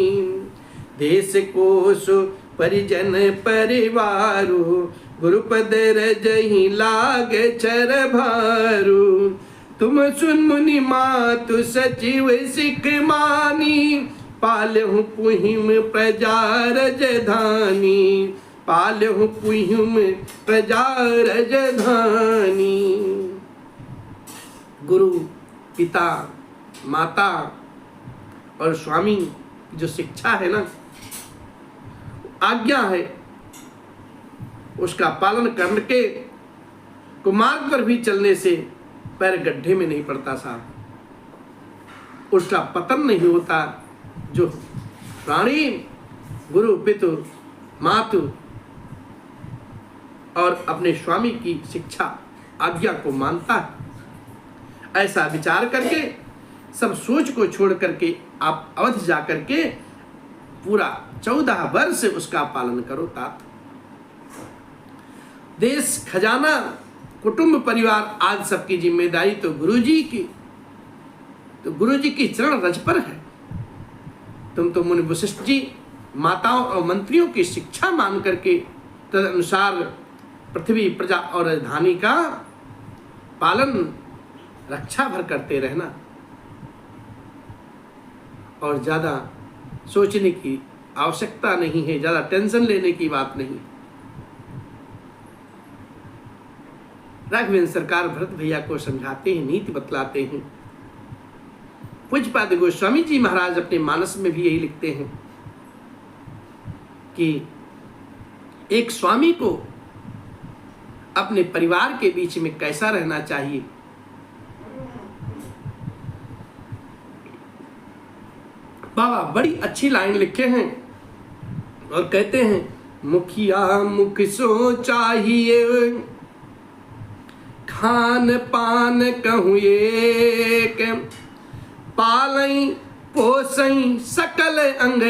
देश कोश परिजन परिवारु, गुरुपद रजहि लाग चर भारू, तुम सुन मुनि मातु सचिव सिख मानी, पालहु पुहिम प्रजा रजधानी, पालहु पुहिम प्रजा रजधानी। गुरु, पिता, माता और स्वामी की जो शिक्षा है ना, आज्ञा है, उसका पालन करके कुमार्ग पर भी चलने से पैर गड्ढे में नहीं पड़ता साहब, उसका पतन नहीं होता। जो प्राणी गुरु पितु मातु और अपने स्वामी की शिक्षा आज्ञा को मानता है, ऐसा विचार करके सब सोच को छोड़ करके आप अवध जा करके पूरा 14 वर्ष उसका पालन करो तात। देश, खजाना, कुटुंब, परिवार आज सबकी जिम्मेदारी तो गुरुजी की, तो गुरुजी की चरण रज पर है। तुम तो मुनि वशिष्ठ जी, माताओं और मंत्रियों की शिक्षा मान करके तदनुसार पृथ्वी, प्रजा और राजधानी का पालन रक्षा भर करते रहना और ज्यादा सोचने की आवश्यकता नहीं है, ज्यादा टेंशन लेने की बात नहीं। राघवेंद्र सरकार भरत भैया को समझाते हैं, नीति बतलाते हैं। पूज्यपाद गोस्वामी जी महाराज अपने मानस में भी यही लिखते हैं कि एक स्वामी को अपने परिवार के बीच में कैसा रहना चाहिए। बाबा बड़ी अच्छी लाइन लिखे हैं और कहते हैं, मुखिया मुख सो चाहिए, खान पान कहूँ एक, पालई पोसई सकल अंग,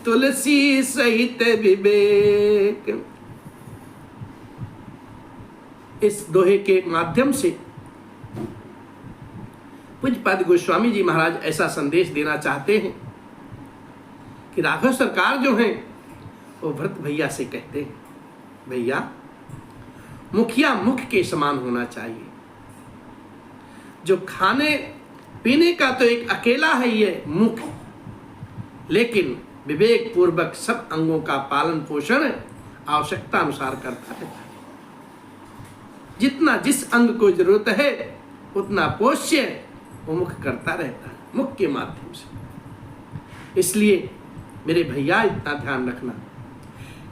तुलसी सहित विवेक। इस दोहे के माध्यम से पूज्यपाद गोस्वामी जी महाराज ऐसा संदेश देना चाहते हैं कि राघव सरकार जो हैं वो भरत भैया से कहते हैं, भैया मुखिया मुख के समान होना चाहिए। जो खाने पीने का तो एक अकेला है ये मुख, लेकिन विवेक पूर्वक सब अंगों का पालन पोषण आवश्यकता अनुसार करता रहता है। जितना जिस अंग को जरूरत है उतना पोष्य वो मुख करता रहता है, मुख के माध्यम से। इसलिए मेरे भैया इतना ध्यान रखना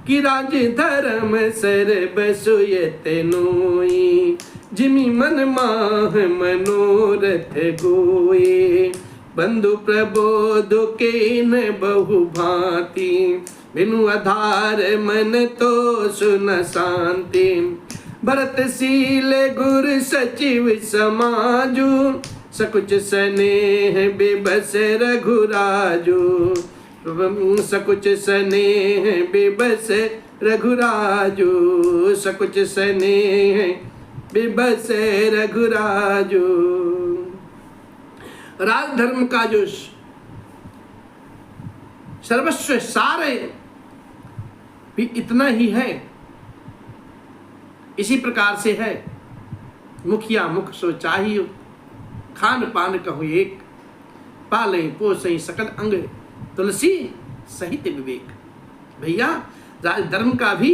कि राज धर्म सर्ब सुयते नोई, जिमि मन माह मनोरथ गोये, बंधु प्रबोध के न बहु भांति, बिनु आधार मन तो सुन शांति, भरतशील गुर सचिव समाजु, सकुच स्नेह बिबस रघुराजु, सकुच स्नेह बिबस रघुराजु, सकुच स्नेह बिबस रघुराजु। राज धर्म का जो सर्वस्व सार भी इतना ही है, इसी प्रकार से है। मुखिया मुख सो चाहिए, खान पान कहूँ एक, पाले पोसई सकल अंग, तुलसी सहित विवेक। भैया राज धर्म का भी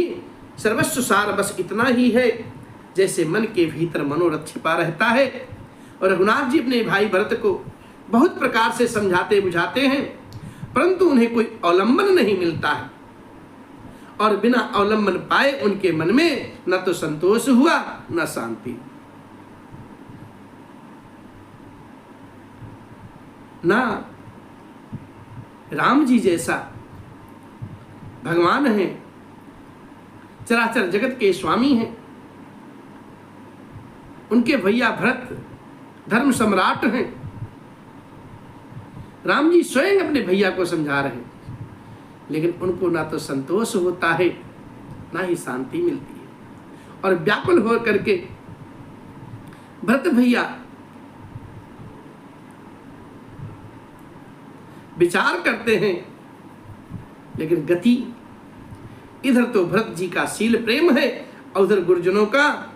सर्वस्व सार बस इतना ही है, जैसे मन के भीतर मनोरथ छिपा रहता है। और रघुनाथ जी अपने भाई भरत को बहुत प्रकार से समझाते बुझाते हैं, परंतु उन्हें कोई अवलंबन नहीं मिलता है, और बिना अवलंबन पाए उनके मन में न तो संतोष हुआ न शांति। ना राम जी जैसा भगवान है, चराचर जगत के स्वामी हैं, उनके भैया भरत धर्म सम्राट हैं। राम जी स्वयं अपने भैया को समझा रहे हैं, लेकिन उनको ना तो संतोष होता है ना ही शांति मिलती है, और व्याकुल हो करके भरत भैया विचार करते हैं, लेकिन गति इधर तो भरत जी का शील प्रेम है और उधर गुरुजनों का,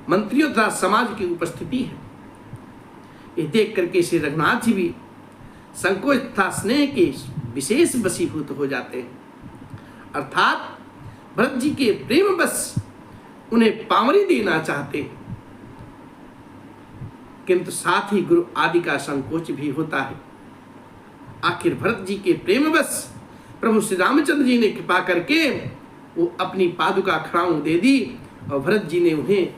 मंत्रियों तथा समाज की उपस्थिति है। ये देख करके श्री रघुनाथ जी भी संकोच तथा स्नेह के विशेष वशीभूत हो जाते हैं, अर्थात भरत जी के प्रेम बस उन्हें पावनी देना चाहते हैं, किंतु साथ ही गुरु आदि का संकोच भी होता है। आखिर भरत जी के प्रेम बस प्रभु श्री रामचंद्र जी ने कृपा करके वो अपनी पादुका खड़ाऊं दे दी, और भरत जी ने उन्हें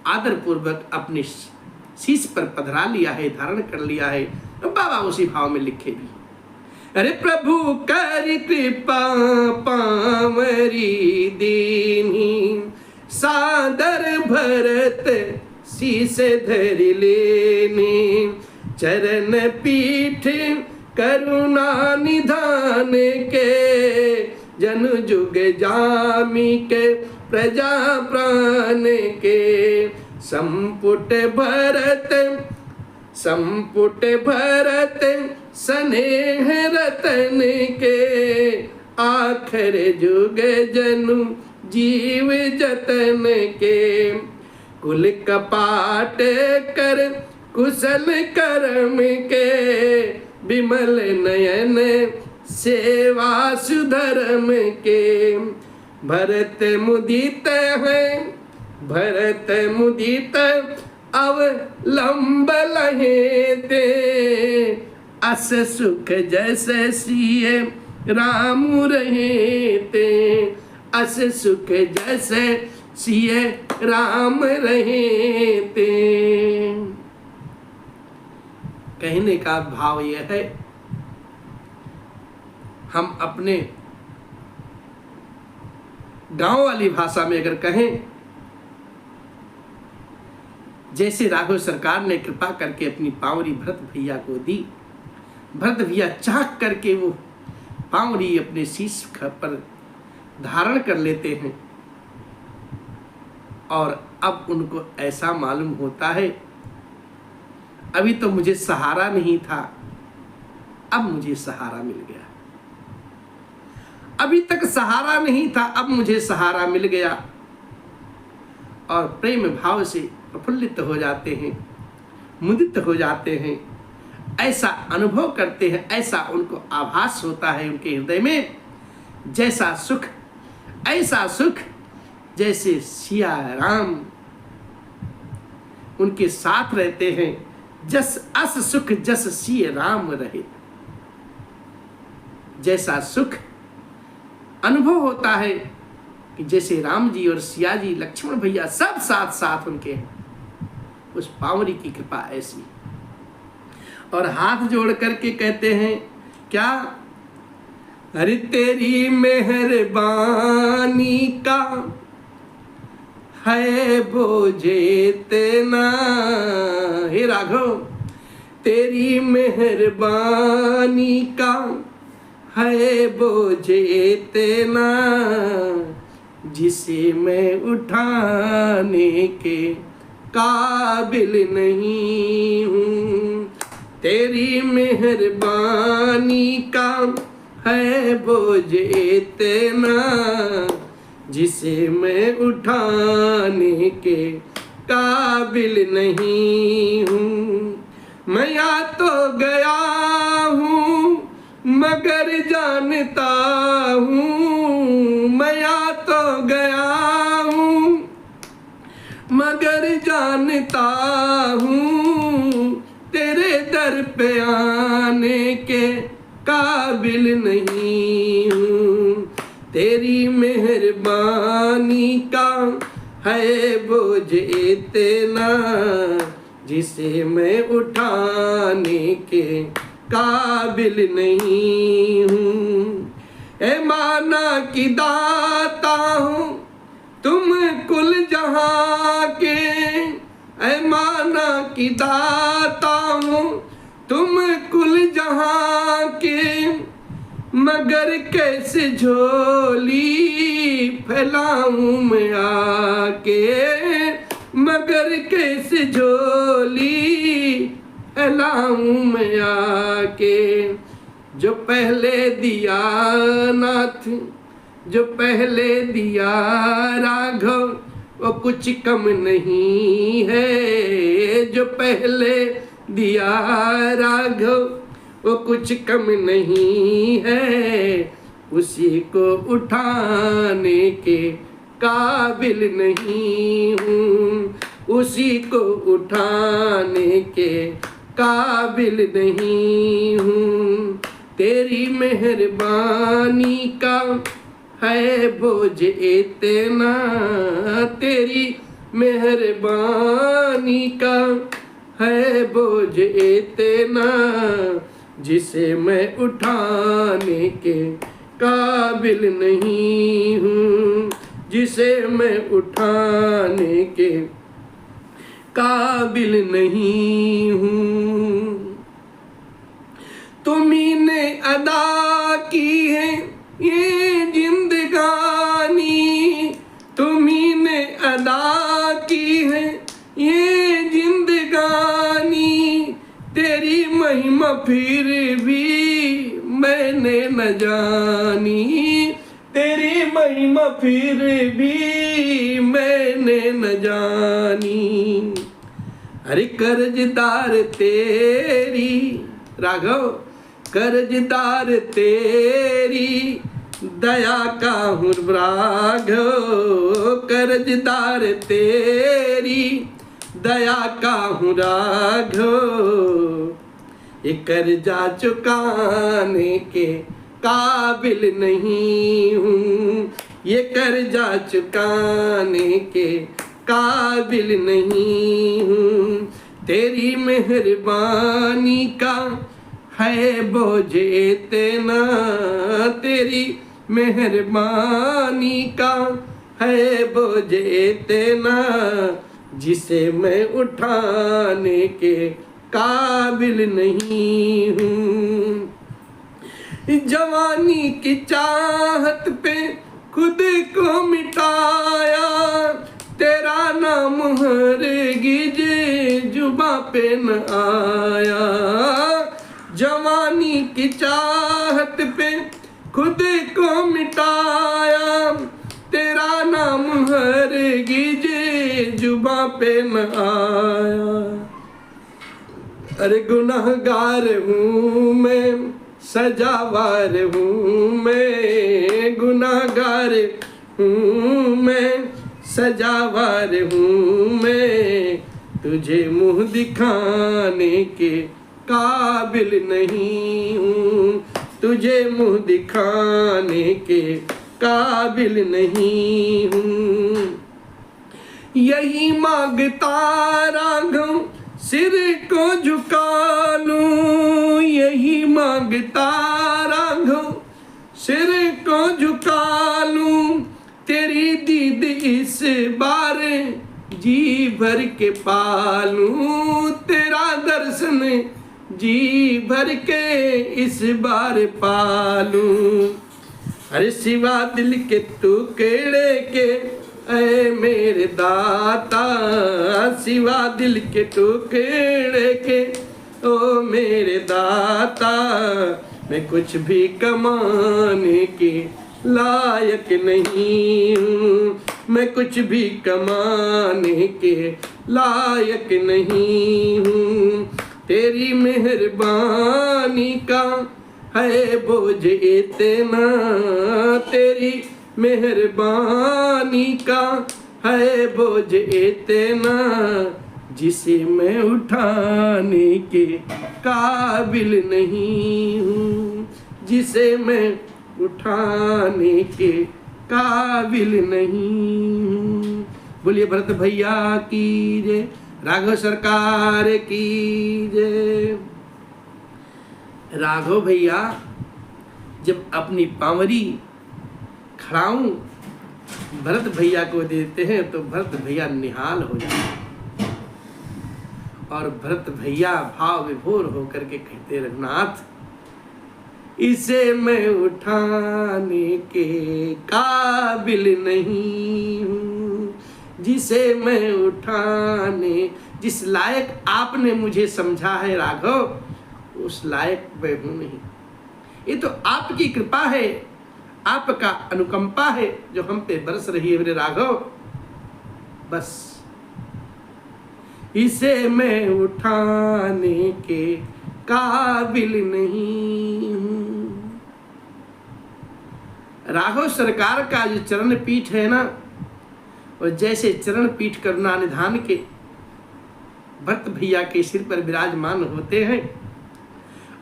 आदर पूर्वक अपने शीश पर पधरा लिया है, धारण कर लिया है। बाबा उसी भाव में लिखे भी, अरे प्रभु कर कृपा पावरी दीनी, सादर भरत शीश धर लेनी, चरण पीठ करुणा निधान के, जन जुग जामी के प्रजा प्राण के, संपुट भरत स्नेह रतन के, आखर जुग जनु जीव जतन के, कुल कपाट कर कुशल कर्म के, विमल नयन सेवा सुधर्म के भरत मुदित है, भरत मुदित अवलंब लहे ते, अस सुख जैसे सिए राम रहे ते, अस सुख जैसे सिए राम रहे ते। कहने का भाव यह है, हम अपने गांव वाली भाषा में अगर कहें, जैसे राघव सरकार ने कृपा करके अपनी पावरी भरत भैया को दी, भरत भैया चाक करके वो पावरी अपने शीश पर धारण कर लेते हैं, और अब उनको ऐसा मालूम होता है, अभी तो मुझे सहारा नहीं था, अब मुझे सहारा मिल गया। अभी तक सहारा नहीं था, अब मुझे सहारा मिल गया। और प्रेम भाव से प्रफुल्लित हो जाते हैं, मुदित हो जाते हैं, ऐसा अनुभव करते हैं, ऐसा उनको आभास होता है उनके हृदय में, जैसा सुख, ऐसा सुख जैसे सिया राम उनके साथ रहते हैं। जस अस सुख जस सिय राम रहे, जैसा सुख अनुभव होता है कि जैसे राम जी और सिया जी, लक्ष्मण भैया सब साथ साथ उनके हैं, उस पावरी की कृपा ऐसी। और हाथ जोड़ करके कहते हैं क्या, अरे तेरी मेहरबानी का है बोझे तेना, हे राघव तेरी मेहरबानी का है बोझे तेना, जिसे मैं उठाने के काबिल नहीं हूँ। तेरी मेहरबानी का है बोझे तेना, जिसे मैं उठाने के काबिल नहीं हूँ। मैं या तो गया हूँ मगर जानता हूँ, मैं या तो गया हूँ मगर जानता हूँ, तेरे दर पे आने के काबिल नहीं हूँ। तेरी मेहरबानी का है बोझ इतना, जिसे मैं उठाने के काबिल नहीं हूँ। ए माना कि दाता हूँ तुम कुल जहाँ के, ए माना कि दाता हूँ तुम कुल जहाँ के, मगर कैसे झोली फैलाऊं मैं आके, मगर कैसे झोली फैलाऊं मैं आके। जो पहले दिया नाथ, जो पहले दिया राघव, वो कुछ कम नहीं है। जो पहले दिया राघव वो कुछ कम नहीं है, उसी को उठाने के काबिल नहीं हूँ, उसी को उठाने के काबिल नहीं हूँ। तेरी मेहरबानी का है बोझ इतना, तेरी मेहरबानी का है बोझ इतना, जिसे मैं उठाने के काबिल नहीं हूँ, जिसे मैं उठाने के काबिल नहीं हूँ। तुम्ही ने अदा की है ये जिंदगानी, तुम्ही ने अदा की है ये जिंदगानी, तेरी महिमा फिर भी मैंने न जानी, तेरी महिमा फिर भी मैंने न जानी। अरे कर्जदार तेरी राघव, कर्जदार तेरी दया का हूँ राघव, कर्जदार तेरी दया का हूँ राघव, ये कर्जा चुकाने के काबिल नहीं हूँ, ये कर्जा चुकाने के काबिल नहीं हूँ, तेरी मेहरबानी का है बोझ इतना, तेरी मेहरबानी का है बोझ इतना, जिसे मैं उठाने के काबिल नहीं हूँ। जवानी की चाहत पे खुद को मिटाया, तेरा नाम हरगिज जुबां पे न आया, जवानी की चाहत पे खुद को मिटाया, तेरा नाम हरगिज जुबां पे न आया। अरे गुनहगार हूँ मैं, सजावार हूँ मैं, गुनहगार हूँ मैं, सजावार हूँ मैं, तुझे मुँह दिखाने के काबिल नहीं हूँ, तुझे मुँह दिखाने के काबिल नहीं हूँ। यही मांगता राघव सिर को झुका लूं, यही मांगता राघव सिर को झुका लूं, तेरी दीद इस बार जी भर के पालूं, तेरा दर्शन जी भर के इस बार पालूं। अरे सिवा दिल के टुकड़े के ऐ मेरे दाता, सिवा दिल के टुकड़े के ओ मेरे दाता, मैं कुछ भी कमाने के लायक नहीं हूँ, मैं कुछ भी कमाने के लायक नहीं हूँ, तेरी मेहरबानी का है बोझ इतना, तेरी मेहरबानी का है बोझ इतना, जिसे मैं उठाने के काबिल नहीं हूँ, जिसे मैं उठाने के काबिल नहीं हूँ। बोलिए भरत भैया की जय, राघव सरकार की जय। राघव भैया जब अपनी पावरी खड़ाऊं भरत भैया को देते हैं तो भरत भैया निहाल हो जाते हैं, और भरत भैया भाव विभोर होकर के कहते, रघुनाथ इसे मैं उठाने के काबिल नहीं हूँ, जिसे मैं उठाने, जिस लायक आपने मुझे समझा है राघव, उस लायक मैं हूँ नहीं। ये तो आपकी कृपा है, आपका अनुकंपा है जो हम पे बरस रही है मेरे राघव। बस इसे मैं उठाने के काबिल नहीं हूँ। राघव सरकार का जो चरण पीठ है ना, और जैसे चरण पीठ करुणा निधान के भरत भैया के सिर पर विराजमान होते हैं,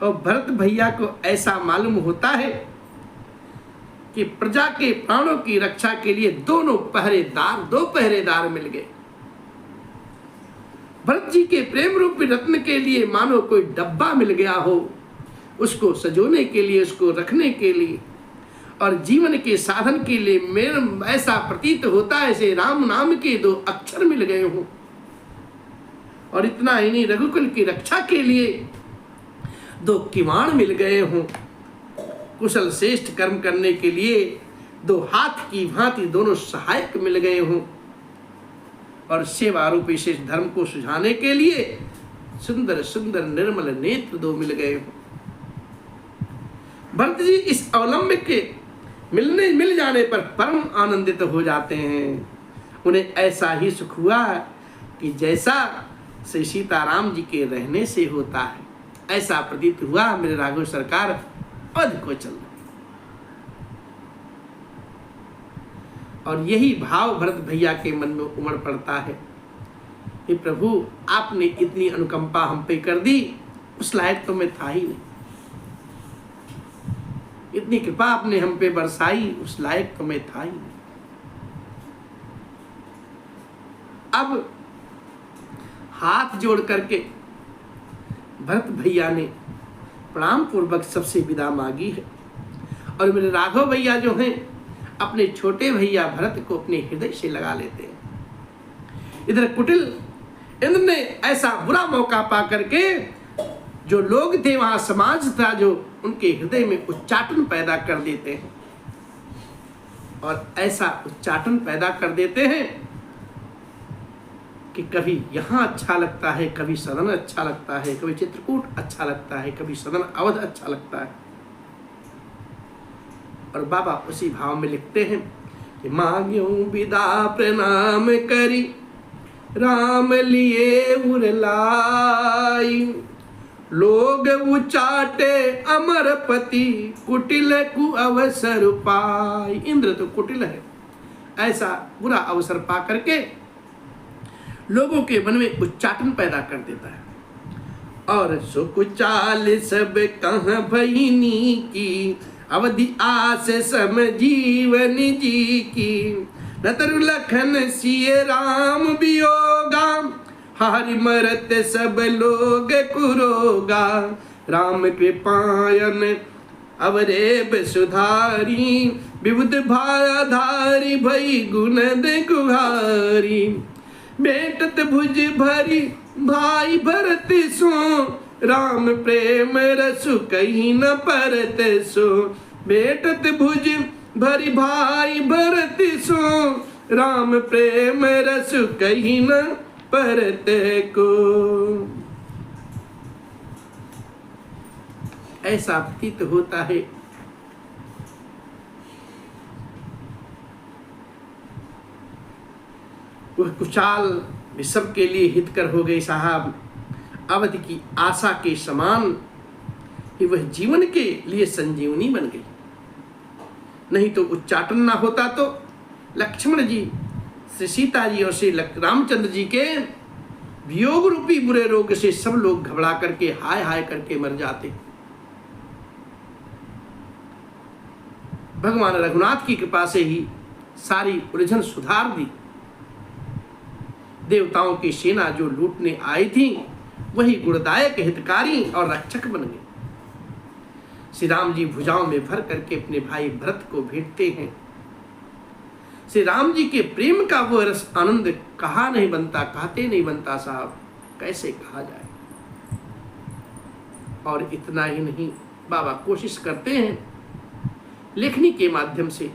और भरत भैया को ऐसा मालूम होता है कि प्रजा के प्राणों की रक्षा के लिए दो पहरेदार मिल गए। भरत जी के प्रेम रूपी रत्न के लिए मानो कोई डब्बा मिल गया हो, उसको सजोने के लिए, उसको रखने के लिए, और जीवन के साधन के लिए मेरा ऐसा प्रतीत होता है जैसे राम नाम के 2 अक्षर मिल गए हों। और इतना ही नहीं, रघुकुल की रक्षा के लिए 2 किवाड़ मिल गए हों, कुशल श्रेष्ठ कर्म करने के लिए 2 हाथ की भांति दोनों सहायक मिल गए हों, और सेवा रूपी शेष धर्म को सुझाने के लिए सुंदर सुंदर निर्मल नेत्र 2 मिल गए हों। भरत जी इस अवलंब के मिल जाने पर परम आनंदित हो जाते हैं। उन्हें ऐसा ही सुख हुआ कि जैसा श्री सीताराम जी के रहने से होता है। ऐसा प्रतीत हुआ मेरे राघव सरकार अवध को चल रहे। और यही भाव भरत भैया के मन में उमड़ पड़ता है कि प्रभु आपने इतनी अनुकंपा हम पे कर दी, उस लायक तो मैं था ही नहीं। इतनी कृपा आपने हम पे बरसाई, उस लायक तो मैं था ही नहीं। अब हाथ जोड़ करके भरत भैया ने प्रणाम पूर्वक सबसे विदा मांगी है। और मेरे राघव भैया जो हैं अपने छोटे भैया भरत को अपने हृदय से लगा लेते हैं। इधर कुटिल इंद्र ने ऐसा बुरा मौका पा करके जो लोग थे वहां समाज था जो उनके हृदय में उच्चाटन पैदा कर देते हैं। और ऐसा उच्चाटन पैदा कर देते हैं कि कभी यहाँ अच्छा लगता है, कभी सदन अच्छा लगता है, कभी चित्रकूट अच्छा लगता है, कभी सदन अवध अच्छा लगता है। और बाबा उसी भाव में लिखते हैं कि मांग्यों विदा प्रणाम करी राम लिए उरलाई, लोग उचाटे अमरपति कुटिल कु अवसर पाई। इंद्र तो कुटिल है, ऐसा बुरा अवसर पा करके लोगों के मन में उच्चाटन पैदा कर देता है। और सुकुचाल सब कहाँ भईनी की, अवधि आस सम जीवन जी की, नतर लखन सिय राम वियोगा, हरि मरत सब लोग कुरोगा, राम कृपायन अवरेब सुधारी, विबुध भाधारी भई गुणद गुहारी, बेटत भुज भरी भाई भरत सो, राम प्रेम रसु कहीं न परत सो, बेटत भुज भरी भाई भरत सो, राम प्रेम रसु कहीं न परत को। ऐसा प्रतीत होता है वह कुचाल भी सबके लिए हितकर हो गई साहब। अवधि की आशा के समान कि वह जीवन के लिए संजीवनी बन गई। नहीं तो उच्चाटन ना होता तो लक्ष्मण जी, श्री सीता जी और श्री रामचंद्र जी के वियोग रूपी बुरे रोग से सब लोग घबरा करके हाय हाय करके मर जाते। भगवान रघुनाथ की कृपा से ही सारी उलझन सुधार दी। देवताओं की सेना जो लूटने आई थी वही गुणदायक हितकारी और रक्षक बन गए। श्री राम जी भुजाओं में भर करके अपने भाई भरत को भेंटते हैं। श्री राम जी के प्रेम का वो रस आनंद कहा नहीं बनता, कहते नहीं बनता साहब, कैसे कहा जाए। और इतना ही नहीं, बाबा कोशिश करते हैं लेखनी के माध्यम से,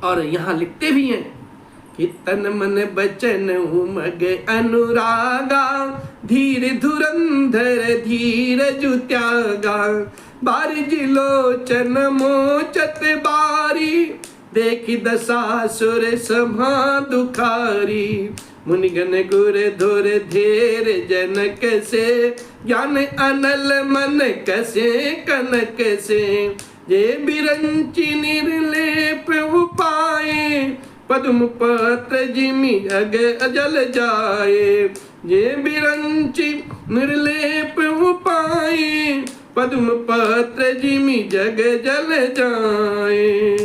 और यहाँ लिखते भी हैं कि तन मन बचन उमग अनुरागा, धीर धुरंधर धीरजु त्यागा, बारिज लोचन मोचत बारी, देखि दशासुर सभा दुखारी, मुनिगण गुर धुर धेर जनक से, ज्ञान अनल मन कसे कनक से, जे बिरंचि निर्लेप उपाये, पद्म पत्र जिमि अग अजल जाए, जे बिरंचि निर्लेप उपाये, पद्म पत्र जिमि जग जल जाए।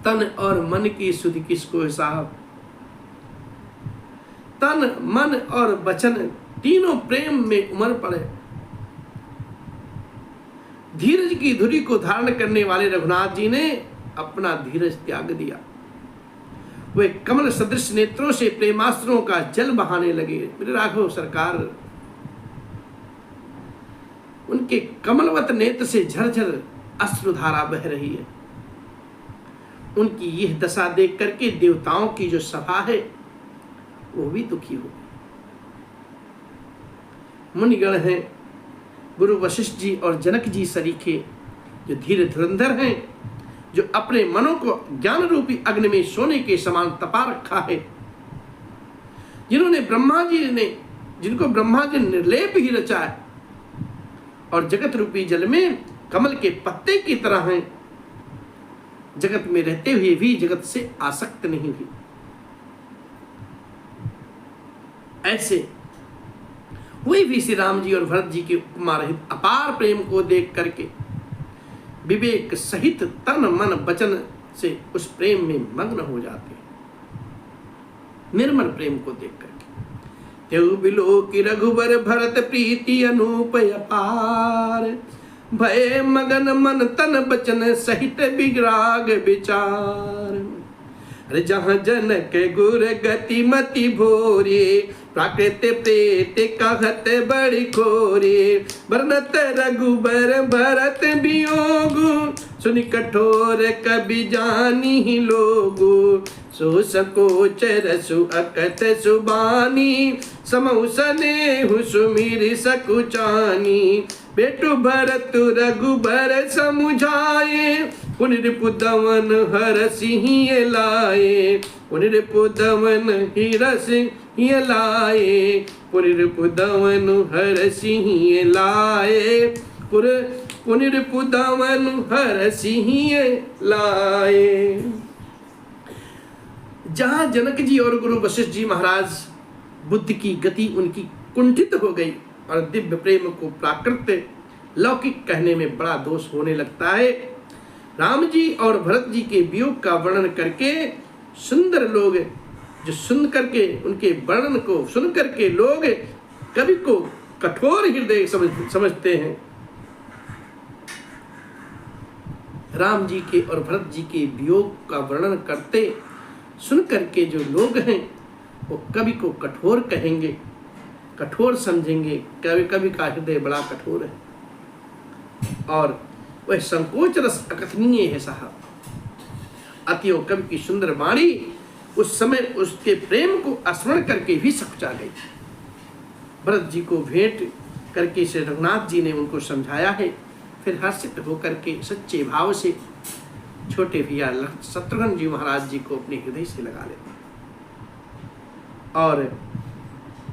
तन और मन की सुधि किसको है साहब? तन मन और वचन तीनों प्रेम में उमड़ पड़े। धीरज की धुरी को धारण करने वाले रघुनाथ जी ने अपना धीरज त्याग दिया। वे कमल सदृश नेत्रों से प्रेमास्त्रों का जल बहाने लगे। मेरे राघव सरकार, उनके कमलवत नेत्र से झरझर अश्रुधारा बह रही है। उनकी यह दशा देख करके देवताओं की जो सभा है वो भी दुखी हो। मुनिगण हैं, गुरु वशिष्ठ जी और जनक जी सरीखे, जो धीर धुरंधर हैं, जो अपने मनों को ज्ञान रूपी अग्नि में सोने के समान तपा रखा है, जिन्होंने ब्रह्मा जी ने जिनको ब्रह्मा जी ने निर्लेप ही रचा है और जगत रूपी जल में कमल के पत्ते की तरह हैं, जगत में रहते हुए भी जगत से आसक्त नहीं हुई। ऐसे हुए भी श्री राम जी और भरत जी के उपमा रहित अपार प्रेम को देख करके विवेक सहित तन मन वचन से उस प्रेम में मग्न हो जाते हैं। निर्मल प्रेम को देख करके तेउ बिलो की रघुबर भरत प्रीति अनूप अपार, भय मगन मन तन बचन सहित विराग विचार। अरे जहाँ जनक गुर गति मति भोरे, प्राकृत प्रेत कहत बड़ी खोरे। वर्णत रघुबर भरत वियोग, सुनि कठोर कवि जानी ही लोगु। सो सकोच रसु अकथ सुबानी, समौ सनेहु सुमिर सकुचानी। बेटु भरत रघुबर समुझाए, पुनरिपुदवन हर सिंह लाए। पुनरिपुदवन हिरस लाए, पुनरिपुदवन हर सिंह लाए। पुनरिपुदवन हर सिंह लाए। जहां जनक जी और गुरु वशिष्ठ जी महाराज बुद्धि की गति उनकी कुंठित हो गई और दिव्य प्रेम को प्राकृत लौकिक कहने में बड़ा दोष होने लगता है, राम जी और भरत जी के वियोग का वर्णन करके सुंदर लोग जो सुन करके उनके वर्णन को सुन करके लोग कवि को कठोर हृदय समझते हैं। राम जी के और भरत जी के वियोग का वर्णन करते सुन करके जो लोग हैं वो कवि को कठोर कहेंगे, कठोर समझेंगे। कवि का हृदय बड़ा कठोर है और वह संकोच रस अकथनीय है साहब। अतियो कवि की सुंदर वाणी उस समय उसके प्रेम को स्मरण करके भी सकुचा गई। भरत जी को भेंट करके श्री रघुनाथ जी ने उनको समझाया है, फिर हर्षित होकर के सच्चे भाव से छोटे भैया शत्रुघ्न जी महाराज जी को अपने हृदय से लगा लेते और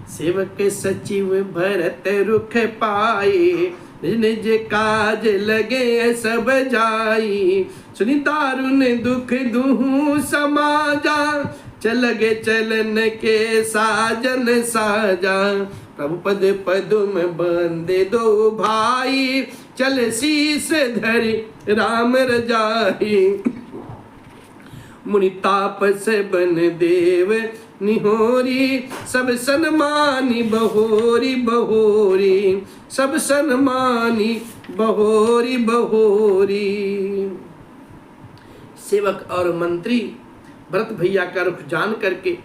सेवक सचिव भरत रुख पाए, निज निज काज लगे सब जाई। सुनि दारुण दुख दुहु समाजा, चलगे चलन के साजन साजा। प्रभु पद पदुम बंदे दो भाई, चल शीस धरि राम रजाई। मुनि तापस बन देव निहोरी, सब सन्मानी बहोरी बहोरी। सब सन्मानी बहोरी बहोरी। सेवक और मंत्री भरत भैया का रुख जान करके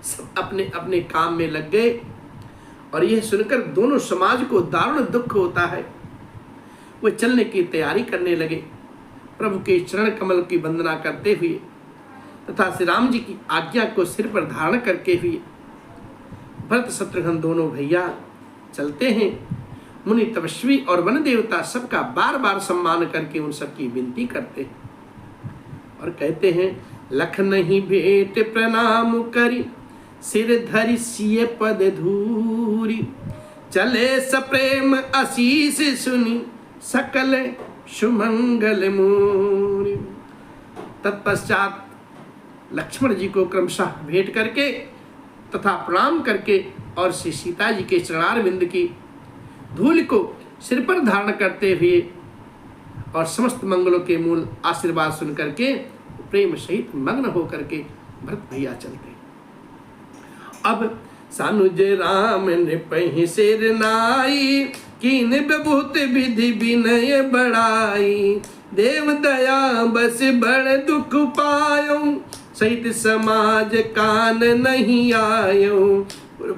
सब अपने अपने काम में लग गए और यह सुनकर दोनों समाज को दारुण दुख होता है। वे चलने की तैयारी करने लगे, प्रभु के चरण कमल की वंदना करते हुए तथा श्री राम जी की आज्ञा को सिर पर धारण करके हुए भरत शत्रुघ्न दोनों भैया चलते हैं। मुनि तपस्वी और वन देवता सबका बार बार सम्मान करके उन सबकी विनती करते हैं और कहते हैं, लख नहीं भेंट प्रणाम करी, सिर धरि सिय पद धूरी। चले सप्रेम आशीष सुनी, सकल सुमंगल मूरी। तत्पश्चात लक्ष्मण जी को क्रमशः भेंट करके तथा प्रणाम करके और श्री सीता जी के चरणार बिंद की धूल को सिर पर धारण करते हुए और समस्त मंगलों के मूल आशीर्वाद सुन करके प्रेम सहित मग्न होकर के भरत भैया चलते। अब सानुज राम ने पहि सिर नाई, कीन बहुत विधि विनय बढ़ाई। देव दया बस बड़ दुख पायो, सहित समाज कान नहीं आयो।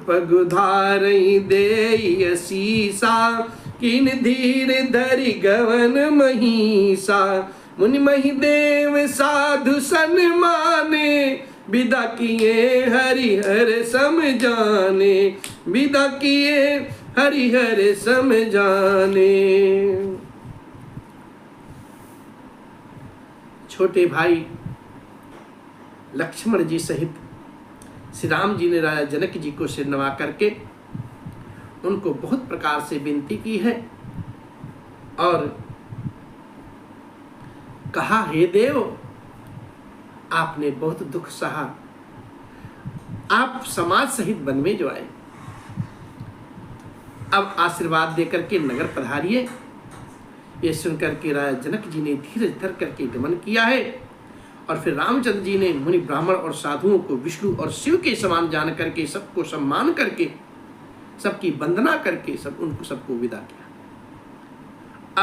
पगुधारई दे शीसा, कीन धीर धरि गवन महिषा। मुनि महि देव साधु सन्माने, विदा किए हरिहर समझाने। विदा किए हरिहर समझाने। छोटे भाई लक्ष्मण जी सहित श्री राम जी ने राजा जनक जी को सिर नवा करके उनको बहुत प्रकार से विनती की है और कहा, हे देव, आपने बहुत दुख सहा, आप समाज सहित वन में जो आए, अब आशीर्वाद देकर के नगर पधारिए। ये सुनकर के राजा जनक जी ने धीरज धर करके गमन किया है और फिर रामचंद्र जी ने मुनि ब्राह्मण और साधुओं को विष्णु और शिव के समान जान करके सबको सम्मान करके सबकी वंदना करके सबको विदा किया।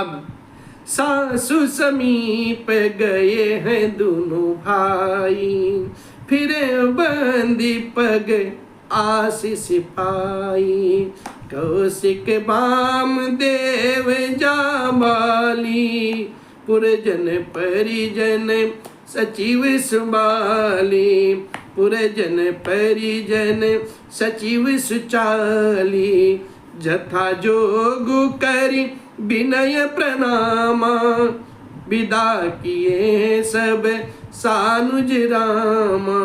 अब सासु समीप गए हैं दोनों भाई, फिर बंदी पग आशीष पाई, कौशिक बाम देव जामाली, पुरजन परिजन सचिव सुबाली, पुरजन परिजन सचिव सुचाली, जथा जोगु करी विनय प्रणामा, विदा किए सब सानुज रामा,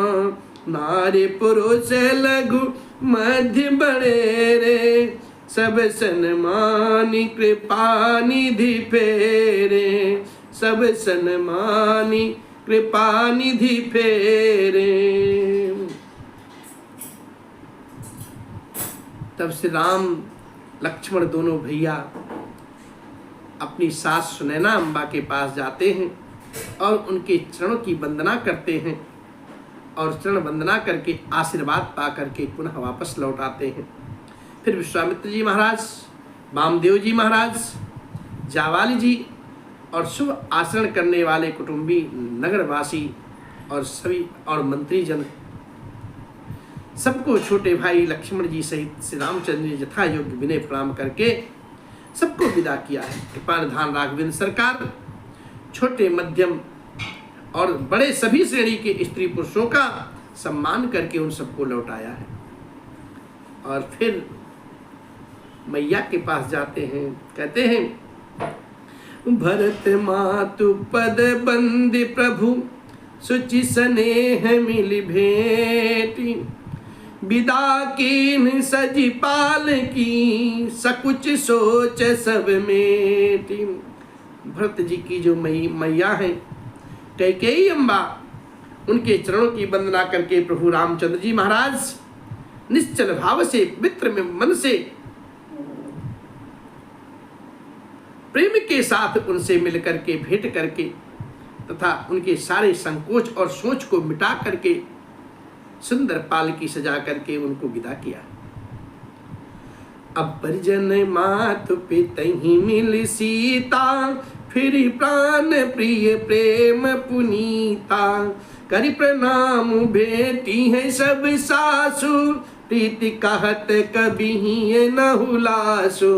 नारी पुरुष लघु मध्य बड़े रे, सब सन्मानी कृपा निधि फेरे, सब सन्मानी कृपा निधि फेरे। तब श्री राम लक्ष्मण दोनों भैया अपनी सास सुनैना अम्बा के पास जाते हैं और उनके चरणों की वंदना करते हैं और चरण वंदना करके आशीर्वाद पा करके पुनः वापस लौट आते हैं। फिर विश्वामित्र जी महाराज, वामदेव जी महाराज, जावाली जी और शुभ आचरण करने वाले कुटुंबी नगरवासी और सभी और मंत्रीजन सबको छोटे भाई लक्ष्मण जी सहित श्री रामचंद्र जी यथा योग्य विनय प्रणाम करके सबको विदा किया है। कृपा निधान राघवेंद्र सरकार छोटे मध्यम और बड़े सभी श्रेणी के स्त्री पुरुषों का सम्मान करके उन सबको लौटाया है। और फिर मैया के पास जाते हैं, कहते हैं, भरत मातु पद बंदी प्रभु, सुचि स्नेह मिल भेटी, विदा कीन सजी पाल की, सकुच सोच सब मेटी। भरत जी की जो मैया है कैकेयी अम्बा, उनके चरणों की वंदना करके प्रभु रामचंद्र जी महाराज निश्चल भाव से पवित्र में मन से प्रेम के साथ उनसे मिल करके भेंट करके तथा उनके सारे संकोच और सोच को मिटा करके सुंदर पालकी सजा करके उनको विदा किया। अब परिजन मातु पितहि मिल सीता, फिर प्राण प्रिय प्रेम पुनीता, करि प्रणाम भेटी है सब सासु, प्रीति कहत कभी न हुलासु,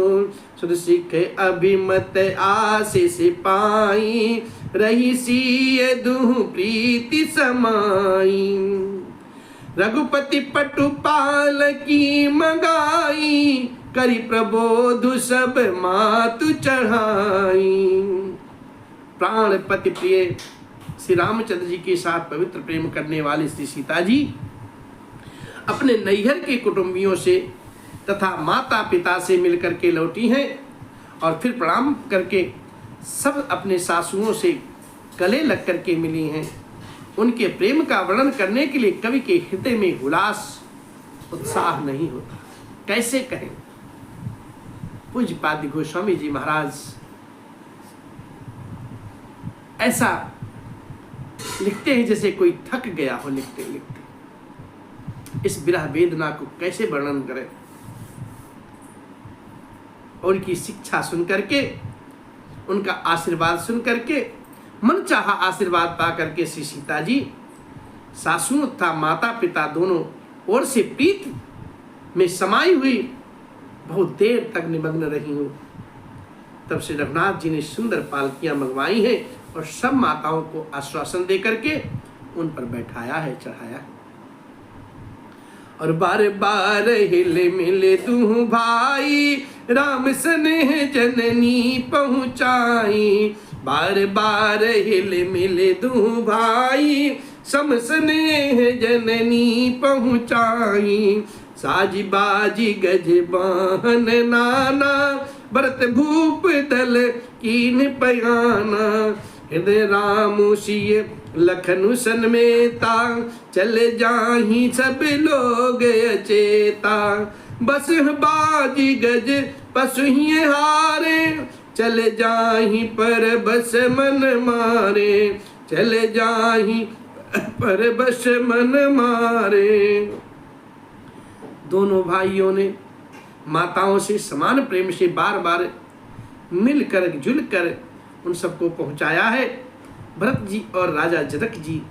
सुर सिख अभिमत आशीष पाई, रही सीय दुह प्रीति समाई, रघुपति पटुपाल की मंगाई, करी प्रबोध सब मातु चढ़ाई। प्राणपति प्रिय श्री रामचंद्र जी के साथ पवित्र प्रेम करने वाली श्री सीता जी अपने नैहर के कुटुंबियों से तथा माता पिता से मिलकर के लौटी हैं और फिर प्रणाम करके सब अपने सासुओं से गले लग करके मिली हैं। उनके प्रेम का वर्णन करने के लिए कवि के हृदय में उल्लास उत्साह नहीं होता, कैसे कहें। पूज्यपाद गोस्वामी जी महाराज ऐसा लिखते हैं जैसे कोई थक गया हो लिखते लिखते। इस विरह वेदना को कैसे वर्णन करें। और उनकी शिक्षा सुन करके, उनका आशीर्वाद सुन करके, मन चाहा आशीर्वाद पा करके श्री सीता जी सासू तथा माता पिता दोनों ओर से प्रीत में समाई हुई बहुत देर तक निमग्न रही हूँ। तब श्री रघुनाथ जी ने सुंदर पालकियां मंगवाई हैं और सब माताओं को आश्वासन दे करके उन पर बैठाया है, चढ़ाया है। और बार बार हिले मिले दूह भाई, राम स्नेह जननी पहुँचाई, बार बार हिले मिले दूह भाई, सम स्नेह जननी पहुँचाई, साजी बाजी गज बाहन नाना, भरत भूप दल कीन पयाना। हृदय राम सिय लखन सनमेता, चले जाहि सब लोग अचेता। बस बाजी गज पसुहिए हारे, चले जाहि पर बस मन मारे। चले जाहि पर बस मन मारे। दोनों भाइयों ने माताओं से समान प्रेम से बार बार मिलकर जुलकर उन सबको पहुंचाया है। भरत जी और राजा जनक जी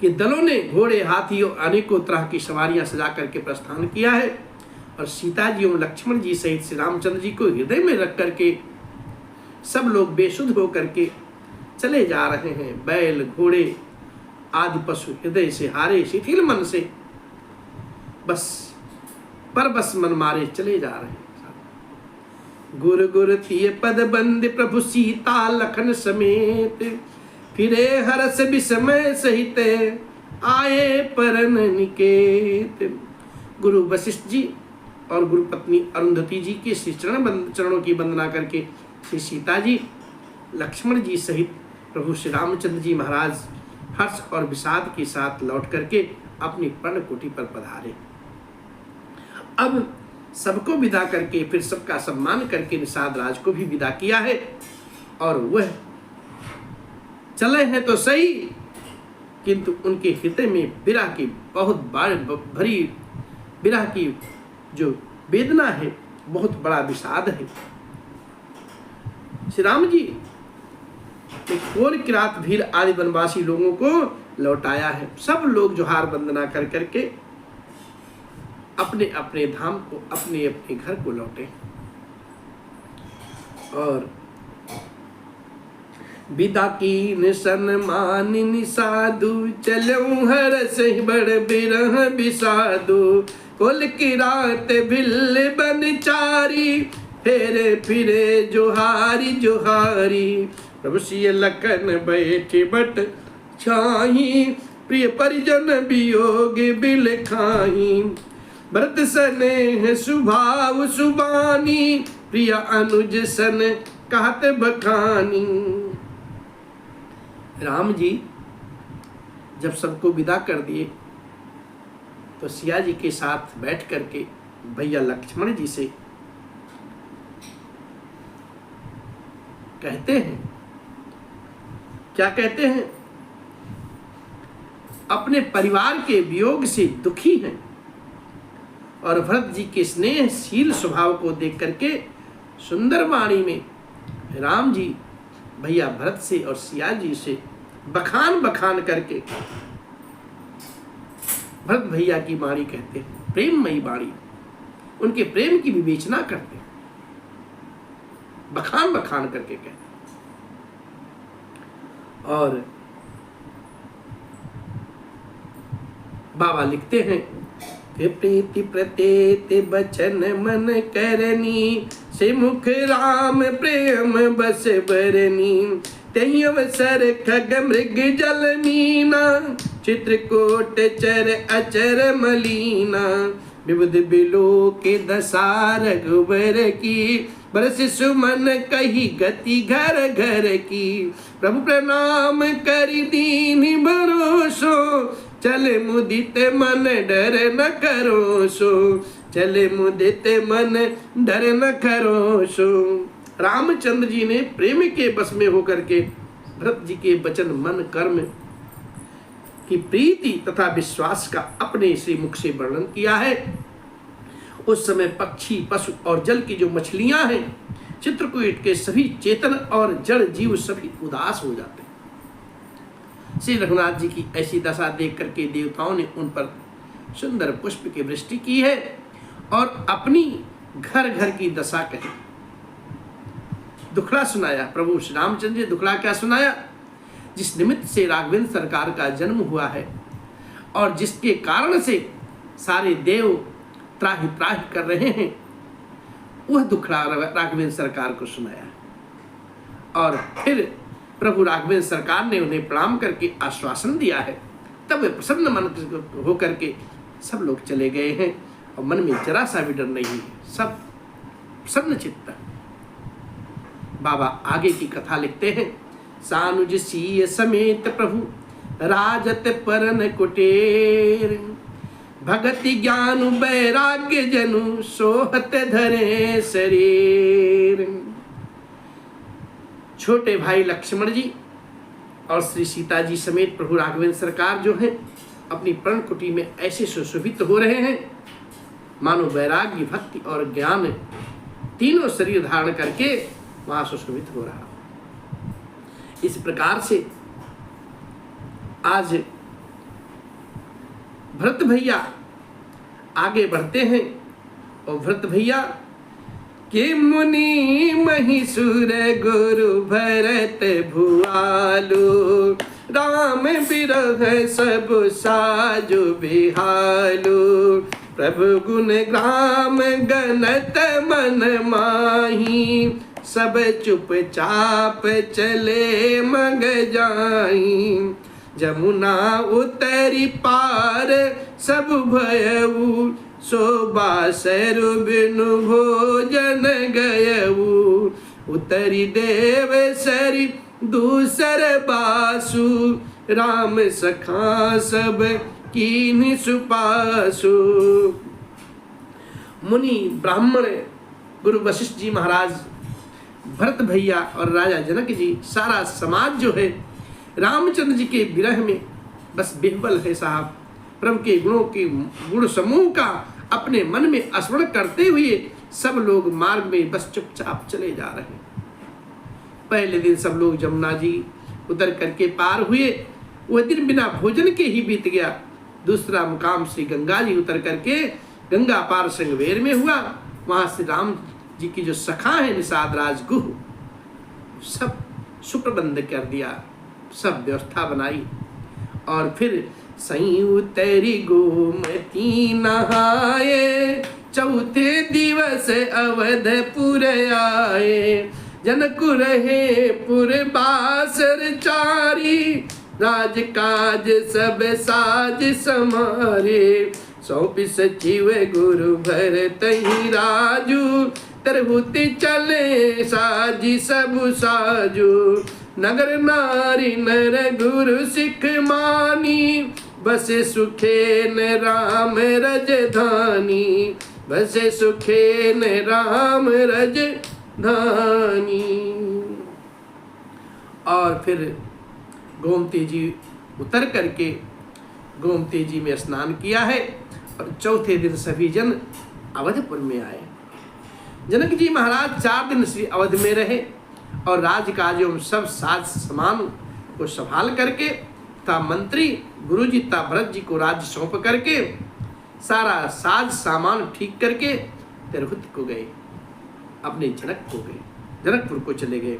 के दलों ने घोड़े, हाथी और अनेकों तरह की सवारियां सजा करके प्रस्थान किया है। और सीता जी और लक्ष्मण जी सहित श्री रामचंद्र जी को हृदय में रख करके सब लोग बेसुध होकर के चले जा रहे हैं। बैल, घोड़े आदि पशु हृदय से हारे, शिथिल मन से बस मन मारे चले जा रहे हैं। गुर गुर तिय पद बंद प्रभु सीता लखन समेत, फिरे हरस विस्मय सहित आए परन निकेत। गुरु वशिष्ठ जी और गुरु पत्नी अरुंधति जी के श्री चरणों की वंदना करके श्री सीता जी, लक्ष्मण जी सहित प्रभु श्री रामचंद्र जी महाराज हर्ष और विषाद के साथ लौट करके अपनी पर्णकुटी पर पधारे। अब सबको विदा करके फिर सबका सम्मान करके निषाद राज को भी विदा किया है। और वह चले हैं तो सही, किंतु उनके हृदय में विरह की बहुत भरी विरह की जो वेदना है, बहुत बड़ा विषाद है। श्री राम जी ने कोल, किरात, भील आदि वनवासी लोगों को लौटाया है। सब लोग जोहार वंदना कर करके अपने अपने धाम को, अपने अपने घर को लौटे। और विदा की सन्मान साधु, चलऊं हरस बड़ बिरह बिसाधु। कोल किरात भिल बन चारी, फेरे फिरे जोहारी जोहारी। प्रभु सिय लखन बैठे बट छाही, प्रिय परिजन वियोग बिल खाही। भरत स्नेह सुभाव सुबानी, प्रिय अनुज सन कहत बखानी। राम जी जब सबको विदा कर दिए तो सिया जी के साथ बैठ करके भैया लक्ष्मण जी से कहते हैं, क्या कहते हैं? अपने परिवार के वियोग से दुखी हैं और भरत जी के स्नेहशील स्वभाव को देख करके सुंदर वाणी में राम जी भैया भरत से और सिया जी से बखान बखान करके भरत भैया की वाणी कहते हैं, प्रेममयी वाणी, उनके प्रेम की विवेचना करते हैं, बखान बखान करके कहते हैं। और बाबा लिखते हैं, प्रीति प्रत्येत बचन मन करनी, से मुख राम प्रेम बस बरनी। तहि अवसर खग मृग जल मीना, चित्रकूट चर अचर मलीना। विबुध बिलो के दशा रघुबर की, बरस सुमन कही गति घर घर की। प्रभु प्रणाम करि दीन भरोसो, चले मुदित मन डर न करो सो। चले मुदित मन डर न करो सो। रामचंद्र जी ने प्रेम के बस में होकर के भरत जी के वचन, मन, कर्म की प्रीति तथा विश्वास का अपने श्री मुख से वर्णन किया है। उस समय पक्षी, पशु और जल की जो मछलियां हैं, चित्रकूट के सभी चेतन और जड़ जीव सभी उदास हो जाते हैं। श्री रघुनाथ जी की ऐसी दशा देख करके देवताओं ने उन पर सुंदर पुष्प की वृष्टि की है और अपनी घर घर की दशा कही, दुखड़ा सुनाया। प्रभु श्री रामचंद्र जी दुखड़ा क्या सुनाया? जिस निमित्त से राघवेंद्र सरकार का जन्म हुआ है और जिसके कारण से सारे देव त्राहि त्राहि कर रहे हैं, वह दुखड़ा राघवेंद्र सरकार को सुनाया। और फिर प्रभु राघवेंद्र सरकार ने उन्हें प्रणाम करके आश्वासन दिया है। तब वे प्रसन्न मन होकर के सब लोग चले गए हैं और मन में जरा सा भी डर नहीं है, सब प्रसन्न चित्त। बाबा आगे की कथा लिखते हैं। सानुज सीय समेत प्रभु राजत परन कुटेर, भगति ज्ञान वैराग्य जनु सोहत धरे शरीर। छोटे भाई लक्ष्मण जी और श्री सीता जी समेत प्रभु राघवेंद्र सरकार जो हैं अपनी प्रण कुटी में ऐसे सुशोभित हो रहे हैं मानो वैराग्य, भक्ति और ज्ञान तीनों शरीर धारण करके वहां सुशोभित हो रहा। इस प्रकार से आज भरत भैया आगे बढ़ते हैं और भरत भैया के मुनि महिषुर गुरु भरत भुआलु, राम बिरह सब साजु बिहालु, प्रभु गुण ग्राम गणत मन माही, सब चुपचाप चले मग जाई, जमुना उतरी पार सब भयऊ, शोभा सरु बिनु भोजन गयऊ, उतरी देव सरी दूसर बासु, राम सखा सब कीन्हि सुपासु। मुनि ब्राह्मण गुरु वशिष्ठ जी महाराज, भरत भैया और राजा जनक जी, सारा समाज जो है रामचंद्र जी के विरह में बस बिहवल है साहब। प्रभु के गुणों के गुण समूह का अपने मन में स्मरण करते हुए सब लोग मार्ग में बस चुपचाप चले जा रहे हैं। पहले दिन सब लोग जमुना जी उतर करके पार हुए, वह दिन बिना भोजन के ही बीत गया। दूसरा मुकाम श्री गंगा जी उतर करके गंगा पार श्रृंगवेर में हुआ। वहां से राम जी की जो सखा है निषाद राजगुह, सब सुप्रबंध कर दिया, सब व्यवस्था बनाई और फिर सही उतरी गोमती नहाए, चौथे दिवस अवधपुर आए, जनक रहे पुर बासर चारी, राज काज सब साज समारे, सौंपी सचिव गुरु भरत ही राजू, तरहुति चले साजी सब साजू, नगर नारी नर गुरु सिख मानी, बसे सुखे न राम रजधानी, बसे सुखे न राम रजधानी। और फिर गोमती जी उतर करके गोमती जी में स्नान किया है और चौथे दिन सभी जन अवधपुर में आए। जनक जी महाराज 4 दिन श्री अवध में रहे और राजकाज एवं सब साज सामान को संभाल करके तथा मंत्री गुरु जी तथा भरत जी को राज्य सौंप करके सारा साज सामान ठीक करके तिरहुत को गए, अपने जनकपुर को चले गए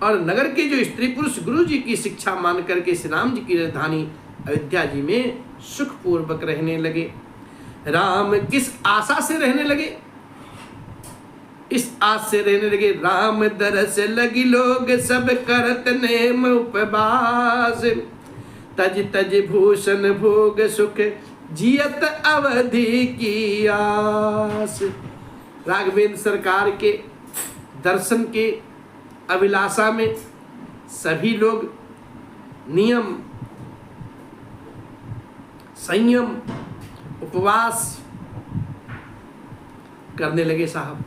और नगर के जो स्त्री पुरुष गुरु जी की शिक्षा मान करके श्री राम जी की राजधानी अयोध्या जी में सुखपूर्वक रहने लगे। राम किस आशा से रहने लगे? इस आस से रहने लगे, राम दरस लगी लोग सब करत नेम उपवास, तज तज भूषण भोग सुख जियत अवधि की आस। राघवेंद्र सरकार के दर्शन के अभिलाषा में सभी लोग नियम, संयम, उपवास करने लगे साहब,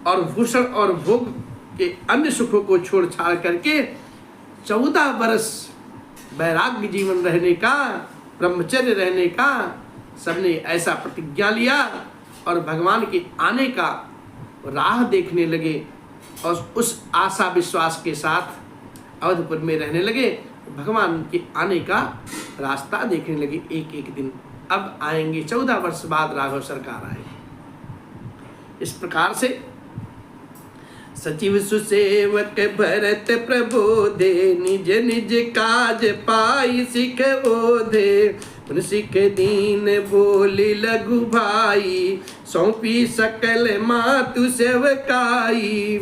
और भूषण और भोग के अन्य सुखों को छोड़ छाड़ करके 14 वर्ष वैराग्य जीवन रहने का, ब्रह्मचर्य रहने का सबने ऐसा प्रतिज्ञा लिया और भगवान के आने का राह देखने लगे और उस आशा विश्वास के साथ अवधपुर में रहने लगे। भगवान के आने का रास्ता देखने लगे। एक एक दिन अब आएंगे, 14 वर्ष बाद राघव सरकार आए। इस प्रकार से सचिव सुसेवक भरत प्रबोधे, निज निज काज पाई सिख ओधे, सिख दीन बोली लघु भाई, सौंपी सकल मातु सेवकाई।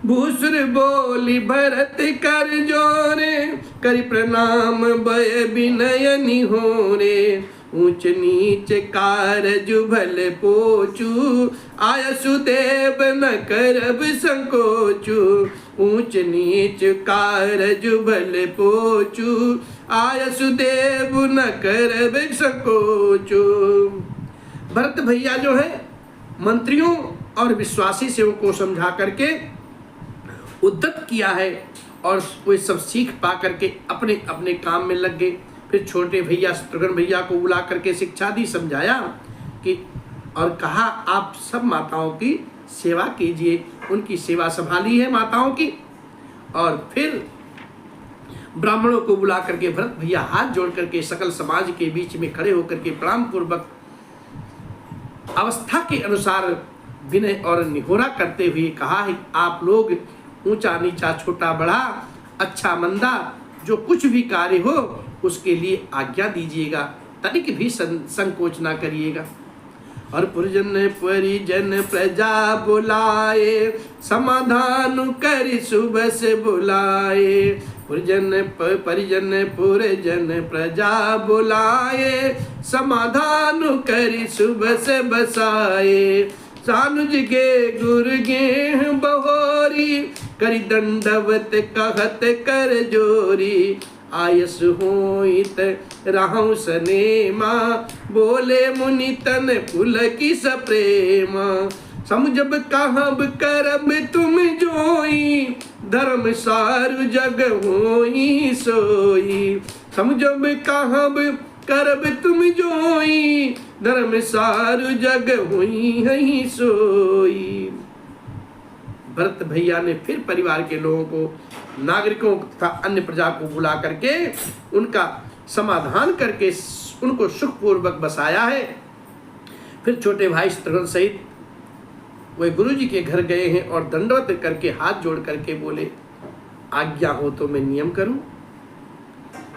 भूसुर बोली भरत कर जोरे, करि प्रणाम भय विनय निहोरे। ऊंच नीच कारज भल पोचू, आयसु देव न करब संकोचू। ऊंच नीच कारज भल पोचू, आयसु देव न करब संकोचू। भरत भैया जो है मंत्रियों और विश्वासी सेवकों को समझा करके उद्धत किया है और वे सब सीख पा करके अपने अपने काम में लग गए। फिर छोटे भैया शत्रुघ्न भैया को बुला करके शिक्षा दी, समझाया कि और कहा आप सब माताओं की सेवा कीजिए, उनकी सेवा संभाली है माताओं की। और फिर ब्राह्मणों को बुला करके भरत भैया हाथ जोड़ करके सकल समाज के बीच में खड़े होकर के प्रणाम पूर्वक अवस्था के अनुसार विनय और निहोरा करते हुए कहा है, आप लोग ऊंचा नीचा छोटा बड़ा अच्छा मंदा जो कुछ भी कार्य हो उसके लिए आज्ञा दीजिएगा, तनिक भी संकोच ना करिएगा। और पुरजन परिजन प्रजा बुलाए, समाधान कर सुबह से बुलाए। पुरजन परिजन पुरजन प्रजा बुलाए, समाधान कर सुबह से बसाए। सानुज गे गुर गे बहोरी, करि दंडवत कहत कर जोरी। आयस होइत रहु सनेमा, बोले मुनि तन पुलकी सप्रेमा। समझब कहब करब तुम जोई, धर्म सारु जग होई सोई। समझब कहब करब तुम जोई, धर्म सारु जग हुई हई सोई। भरत भैया ने फिर परिवार के लोगों को, नागरिकों तथा अन्य प्रजा को बुला करके उनका समाधान करके उनको सुखपूर्वक बसाया है। फिर छोटे भाई शत्रुघ्न सहित वे गुरु जी के घर गए हैं और दंडवत करके हाथ जोड़ करके बोले, आज्ञा हो तो मैं नियम करूं।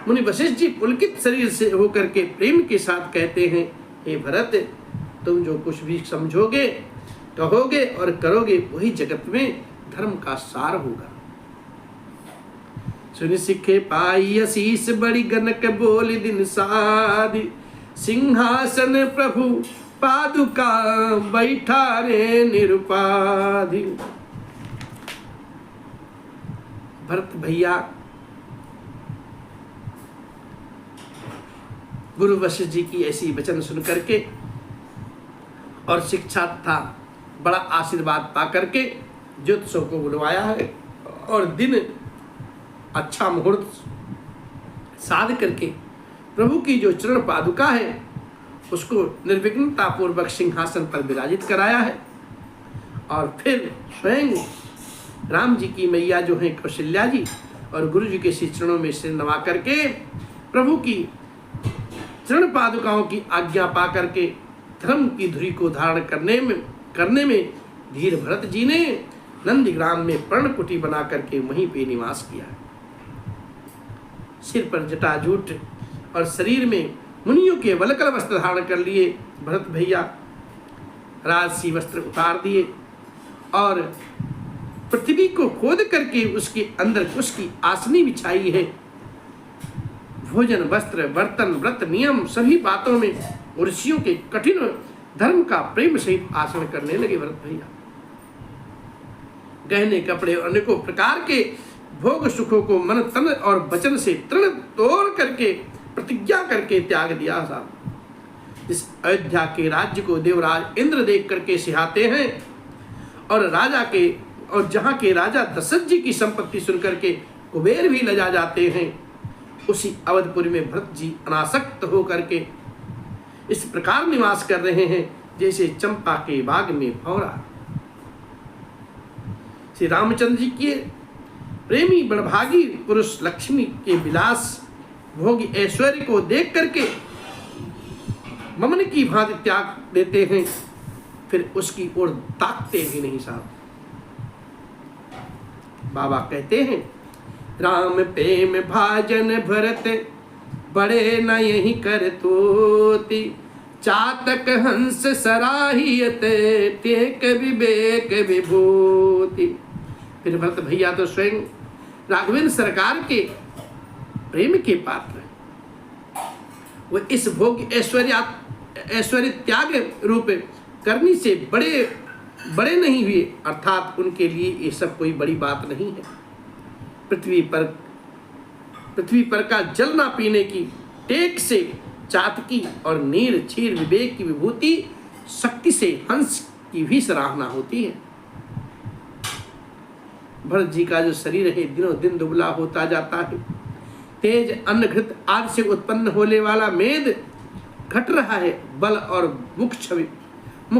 मुनि वशिष्ठ जी पुलकित शरीर से होकर के प्रेम के साथ कहते हैं, हे भरत, तुम जो कुछ भी समझोगे कहोगे और करोगे वही जगत में धर्म का सार होगा। सुनि सिखे पाई असीस बड़ी गनक बोली दिन साधि। सिंहासन प्रभु पादुका बैठा रे निरुपाधि। भरत भैया गुरु वशिष्ठ जी की ऐसी वचन सुन करके और शिक्षा था बड़ा आशीर्वाद पा करके ज्योतिषों को बुलवाया है और दिन अच्छा मुहूर्त साध करके प्रभु की जो चरण पादुका है उसको निर्विघ्नता पूर्वक सिंहासन पर विराजित कराया है। और फिर स्वयं राम जी की मैया जो है कौशल्या जी और गुरु जी के श्री चरणों में सिर नवा करके प्रभु की चरण पादुकाओं की आज्ञा पा करके धर्म की धुरी को धारण करने में धीर भरत जी ने नंदीग्राम में पर्णकुटी बना करके वहीं पे निवास किया। सिर पर जटाजूट और शरीर में मुनियों के वलकल वस्त्र धारण कर लिए भरत भैया राजसी वस्त्र उतार दिए और पृथ्वी को खोद करके उसके अंदर उसकी आसनी बिछाई है। भोजन वस्त्र बर्तन व्रत नियम सभी बातों में ऋषियों के कठिन धर्म का प्रेम सहित आचरण करने लगे भरत भैया। गहने कपड़े और अनेकों प्रकार के भोग सुखों को मन तन और वचन से तृण तोड़ करके प्रतिज्ञा करके त्याग दिया साहब। इस अयोध्या के राज्य को देवराज इंद्र देख करके सिहाते हैं और जहाँ के राजा दशरथ जी की संपत्ति सुन करके कुबेर भी लजा जाते हैं। उसी अवधपुरी में भरत जी अनासक्त हो करके इस प्रकार निवास कर रहे हैं जैसे चंपा के बाग में भौरा। श्री रामचंद्र जी के प्रेमी बड़भागी पुरुष लक्ष्मी के विलास भोगी ऐश्वर्य को देख करके ममन की भांति त्याग देते हैं, फिर उसकी ओर ताकते भी नहीं साहब। बाबा कहते हैं, राम प्रेम भाजन भरत बड़े न यही कर तोति। चातक हंस सराहियत टेक विवेक विभूति। फिर भरत भैया तो स्वयं राघवेंद्र सरकार के प्रेम के पात्र हैं। वो इस भोग ऐश्वर्य त्याग रूप करनी से बड़े नहीं हुए, अर्थात उनके लिए ये सब कोई बड़ी बात नहीं है। पृथ्वी पर का जल ना पीने की टेक से चातकी और नीर क्षीर विवेक की विभूति शक्ति से हंस की भी सराहना होती है। भरत जी का जो शरीर है दिनों दिन दुबला होता जाता है। तेज अन्न घृत आदि से उत्पन्न होने वाला मेद घट रहा है। बल और मुख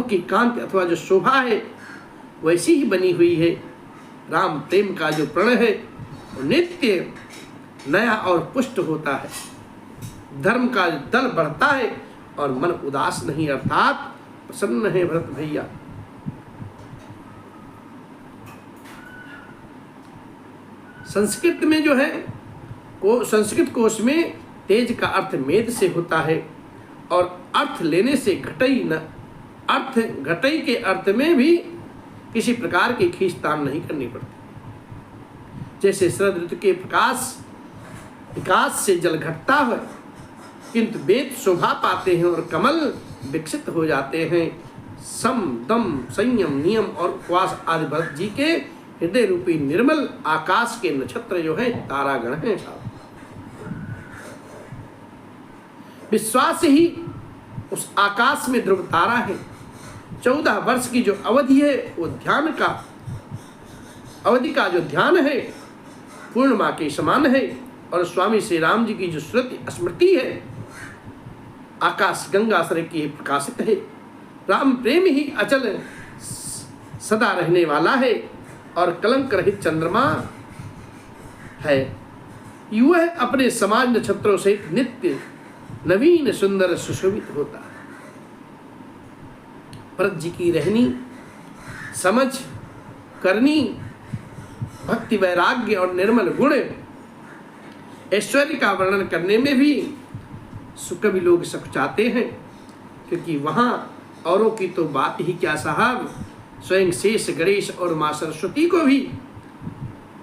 की कांति अथवा जो शोभा है वैसी ही बनी हुई है। राम प्रेम का जो प्रण है वो नित्य नया और पुष्ट होता है। धर्म का दल बढ़ता है और मन उदास नहीं, अर्थात प्रसन्न है भरत भैया। संस्कृत में जो है संस्कृत कोश में तेज का अर्थ मेद से होता है और अर्थ लेने से घटई के अर्थ में भी किसी प्रकार की खींचतान नहीं करनी पड़ती। जैसे शरद ऋतु के विकास से जल घटता है किंतु वेद शोभा पाते हैं और कमल विकसित हो जाते हैं। सम दम संयम नियम और उपवास आदि भरत जी के हृदय रूपी निर्मल आकाश के नक्षत्र जो है तारागण हैं। विश्वास ही उस आकाश में ध्रुव तारा है। 14 वर्ष की जो अवधि है वो अवधि का जो ध्यान है पूर्णिमा के समान है। और स्वामी श्री राम जी की जो स्मृति है आकाश गंगा सर की प्रकाशित है। राम प्रेम ही अचल सदा रहने वाला है और कलंक रहित चंद्रमा है। यह अपने समाज नक्षत्रों से नित्य नवीन सुंदर सुशोभित होता है। भरत जी की रहनी समझ करनी भक्ति वैराग्य और निर्मल गुण ऐश्वर्य का वर्णन करने में भी कवि लोग सकुचाते हैं, क्योंकि वहाँ औरों की तो बात ही क्या साहब, स्वयं शेष गणेश और माँ सरस्वती को भी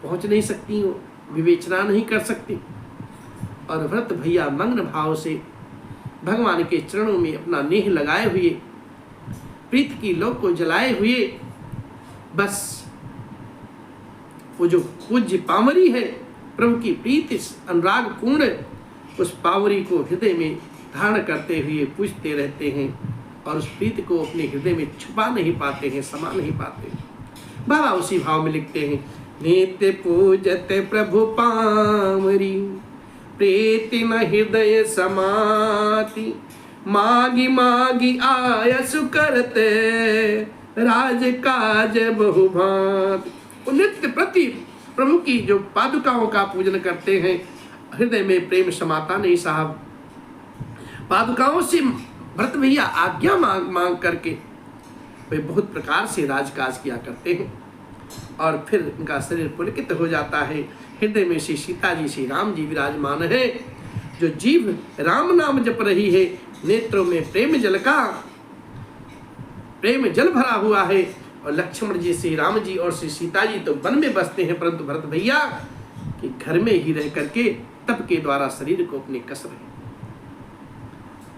पहुँच नहीं सकती, हो विवेचना नहीं कर सकती। और भरत भैया मग्न भाव से भगवान के चरणों में अपना नेह लगाए हुए प्रीत की लौ को जलाए हुए बस वो जो पूज्य पावरी है प्रभु की प्रीति अनुराग पूर्ण उस पावरी को हृदय में धारण करते हुए पूजते रहते हैं और उस प्रीति को अपने हृदय में छुपा नहीं पाते हैं, समा नहीं पाते। बाबा उसी भाव में लिखते हैं, नित्य पूजत प्रभु पावरी प्रीति न हृदय समाति मागी मागी आयसु करते राज काज बहुभांति। नित्य प्रति प्रभु की जो पादुकाओं का पूजन करते हैं हृदय में प्रेम समाता नहीं साहब। पादुकाओं से भरत भैया आज्ञा मांग करके वे बहुत प्रकार से राजकाज किया करते हैं और फिर उनका शरीर पुलकित हो जाता है। हृदय में श्री सीता जी श्री राम जी विराजमान है। जो जीव राम नाम जप रही है नेत्रों में प्रेम जल भरा हुआ है। और लक्ष्मण जी श्री राम जी और श्री सीता जी तो वन में बसते हैं, परंतु भरत भैया कि घर में ही रह करके तप के द्वारा शरीर को अपने कस रहे।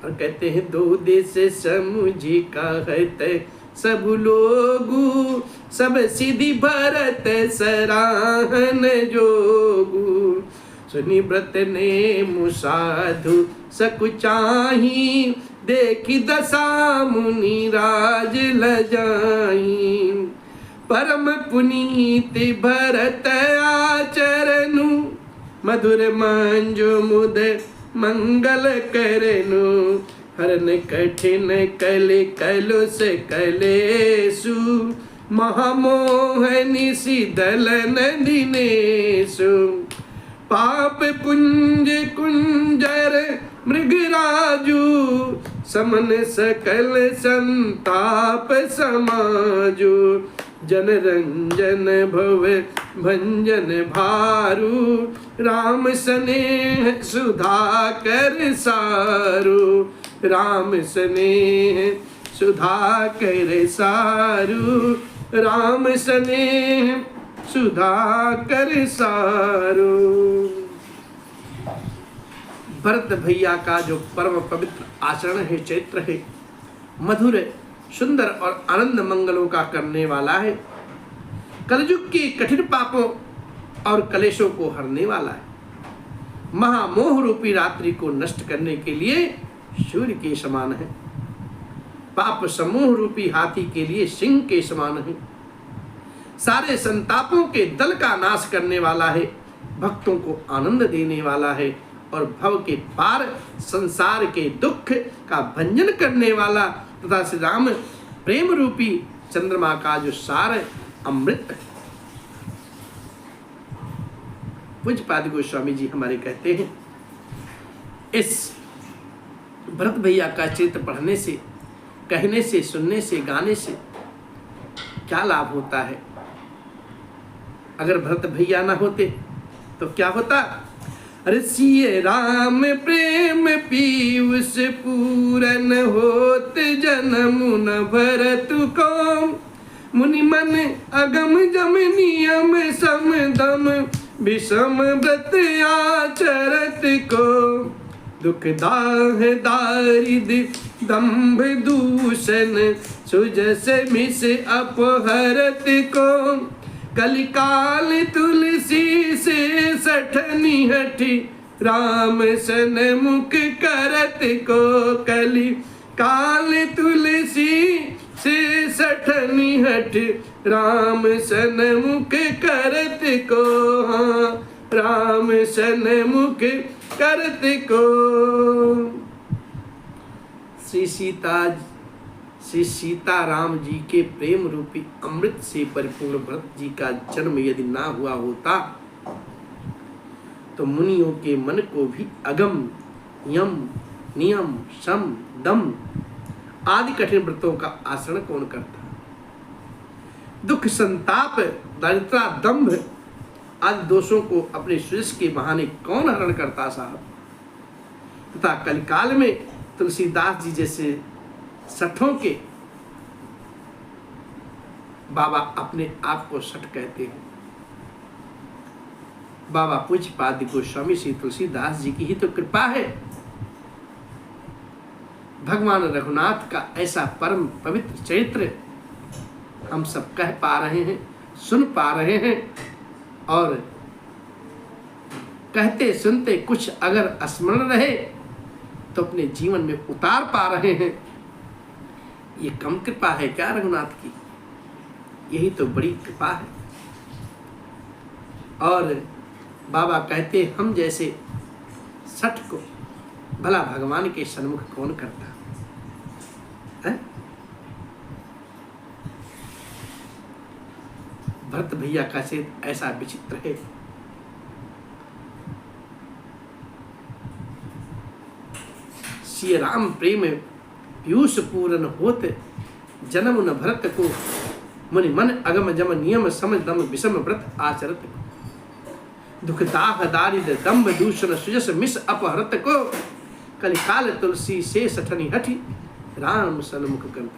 और कहते हैं दो देश समुझी कहत सब लोगु सब सिद्धि भरत सराहन जोगु सुनि व्रत ने मुसाधु सकुचाही देखी दशा मुनि राज लजाई परम पुनीत भरत आचरनु मधुर मंजु मुद मंगल करनु हरन कठिन कले कलुष कलेसु महामोहनि शीतल दिनेशु पाप पुंज कुंजर मृगराजु समन सकल संताप समाजु जन रंजन भव भंजन भारू राम स्नेह सुधाकर सारू राम स्नेह सुधाकर सारू राम स्नेह सुधाकर सारो। भरत भैया का जो परम पवित्र आचरण है, चरित्र है, मधुर, सुंदर और आनंद मंगलों का करने वाला है, कलयुग के कठिन पापों और कलेशों को हरने वाला है, महामोह रूपी रात्रि को नष्ट करने के लिए सूर्य के समान है, पाप समूह रूपी हाथी के लिए सिंह के समान है, सारे संतापों के दल का नाश करने वाला है, भक्तों को आनंद देने वाला है और भव के पार संसार के दुख का भंजन करने वाला तथा श्री राम प्रेम रूपी चंद्रमा का जो सार अमृत है। पूज्यपाद गोस्वामी जी हमारे कहते हैं, इस भरत भैया का चरित्र पढ़ने से, कहने से, सुनने से, गाने से क्या लाभ होता है। अगर भरत भैया ना होते तो क्या होता। अरे सिय राम प्रेम पीयूष पूरन होत जन्म न भरत को, मुनि मन अगम जम नियम सम दम विषम व्रत आचरत को, दुख दाह दारिद दंभ दूषण सुजस मिस अपहरत को, कलिकाल तुलसी से सठनी हठी राम सन मुख करत को, कली काल तुलसी से सठनी हठ राम सन मुख करत को, हाँ राम सन मुख करत को। श्री सीताराम जी के प्रेम रूपी अमृत से परिपूर्ण भरत जी का जन्म यदि ना हुआ होता तो मुनियों के मन को भी अगम, यम, नियम, सम, दम आदि कठिन व्रतों का आचरण कौन करता। दुख, संताप, दरिद्रता, दंभ आदि दोषों को अपने सुयश के बहाने कौन हरण करता साहब। तथा कलिकाल में तुलसीदास जी जैसे सठों के बाबा अपने आप को सठ कहते हैं। बाबा पूज्यपाद गोस्वामी श्री तुलसीदास जी की ही तो कृपा है। भगवान रघुनाथ का ऐसा परम पवित्र चरित्र हम सब कह पा रहे हैं, सुन पा रहे हैं और कहते सुनते कुछ अगर स्मरण रहे तो अपने जीवन में उतार पा रहे हैं। ये कम कृपा है क्या रघुनाथ की? यही तो बड़ी कृपा है। और बाबा कहते हम जैसे सठ को भला भगवान के सन्मुख कौन करता है? भरत भैया का चरित्र ऐसा विचित्र है। श्री राम प्रेम पीयूष पूरन होत जन्म न भरत को, मुनि मन अगम जम नियम सम दम विषम व्रत आचरत को, दुख दाह दारिद दंभ दूषण सुजस मिस अपहरत को, कलिकाल तुलसी से सठनी हठी राम सन्मुख करत।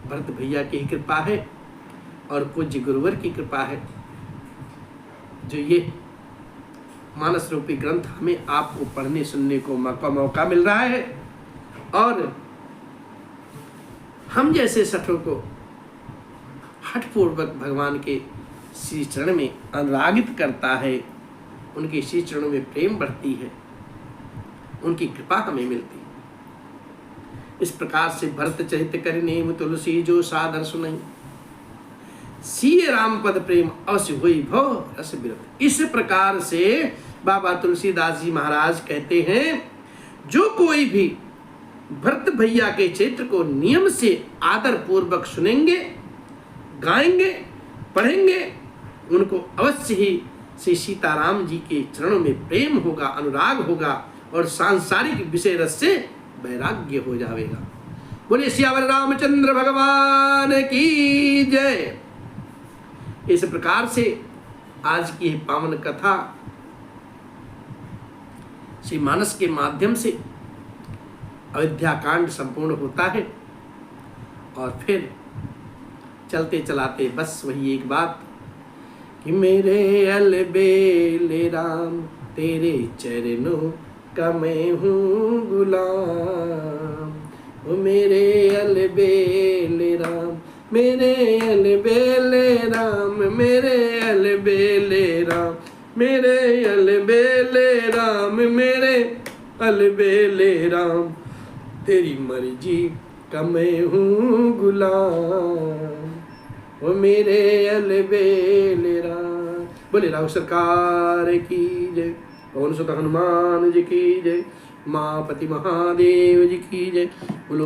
भरत भैया की कृपा है और पूज्य गुरुवर की कृपा है जो ये मानस रूपी ग्रंथ हमें आपको पढ़ने सुनने को मौका मिल रहा है और हम जैसे सठों को हठपूर्वक भगवान के श्री चरण में अनुरागित करता है। उनके श्री चरणों में प्रेम बढ़ती है, उनकी कृपा हमें मिलती है। इस प्रकार से भरत चरित कर नेम तुलसी जो सादर सुनई, सीय राम पद प्रेम अवश्य हुई भव रस विरत। इस प्रकार से बाबा तुलसीदास जी महाराज कहते हैं जो कोई भी भरत भैया के चरित्र को नियम से आदर पूर्वक सुनेंगे, गाएंगे, पढ़ेंगे, उनको अवश्य ही श्री सीताराम जी के चरणों में प्रेम होगा, अनुराग होगा और सांसारिक विषय रस से वैराग्य हो जाएगा। बोले सियावर रामचंद्र भगवान की जय। इस प्रकार से आज की पावन कथा श्री मानस के माध्यम से अयोध्या कांड संपूर्ण होता है और फिर चलते चलाते बस वही एक बात कि मेरे अलबेले राम तेरे चरणों का मैं हूँ गुलाम। ओ मेरे अलबेले राम मेरे अलबेले राम मेरे अलबेले राम मेरे अलबेले राम मेरे अलबेले राम तेरी मर्जी का मैं हूँ गुलाम। ओ मेरे अलबेले राम। बोले राव सरकार की जय। पवन सुत हनुमान जी की जय। माँ पति महादेव जी की जय। बोलो।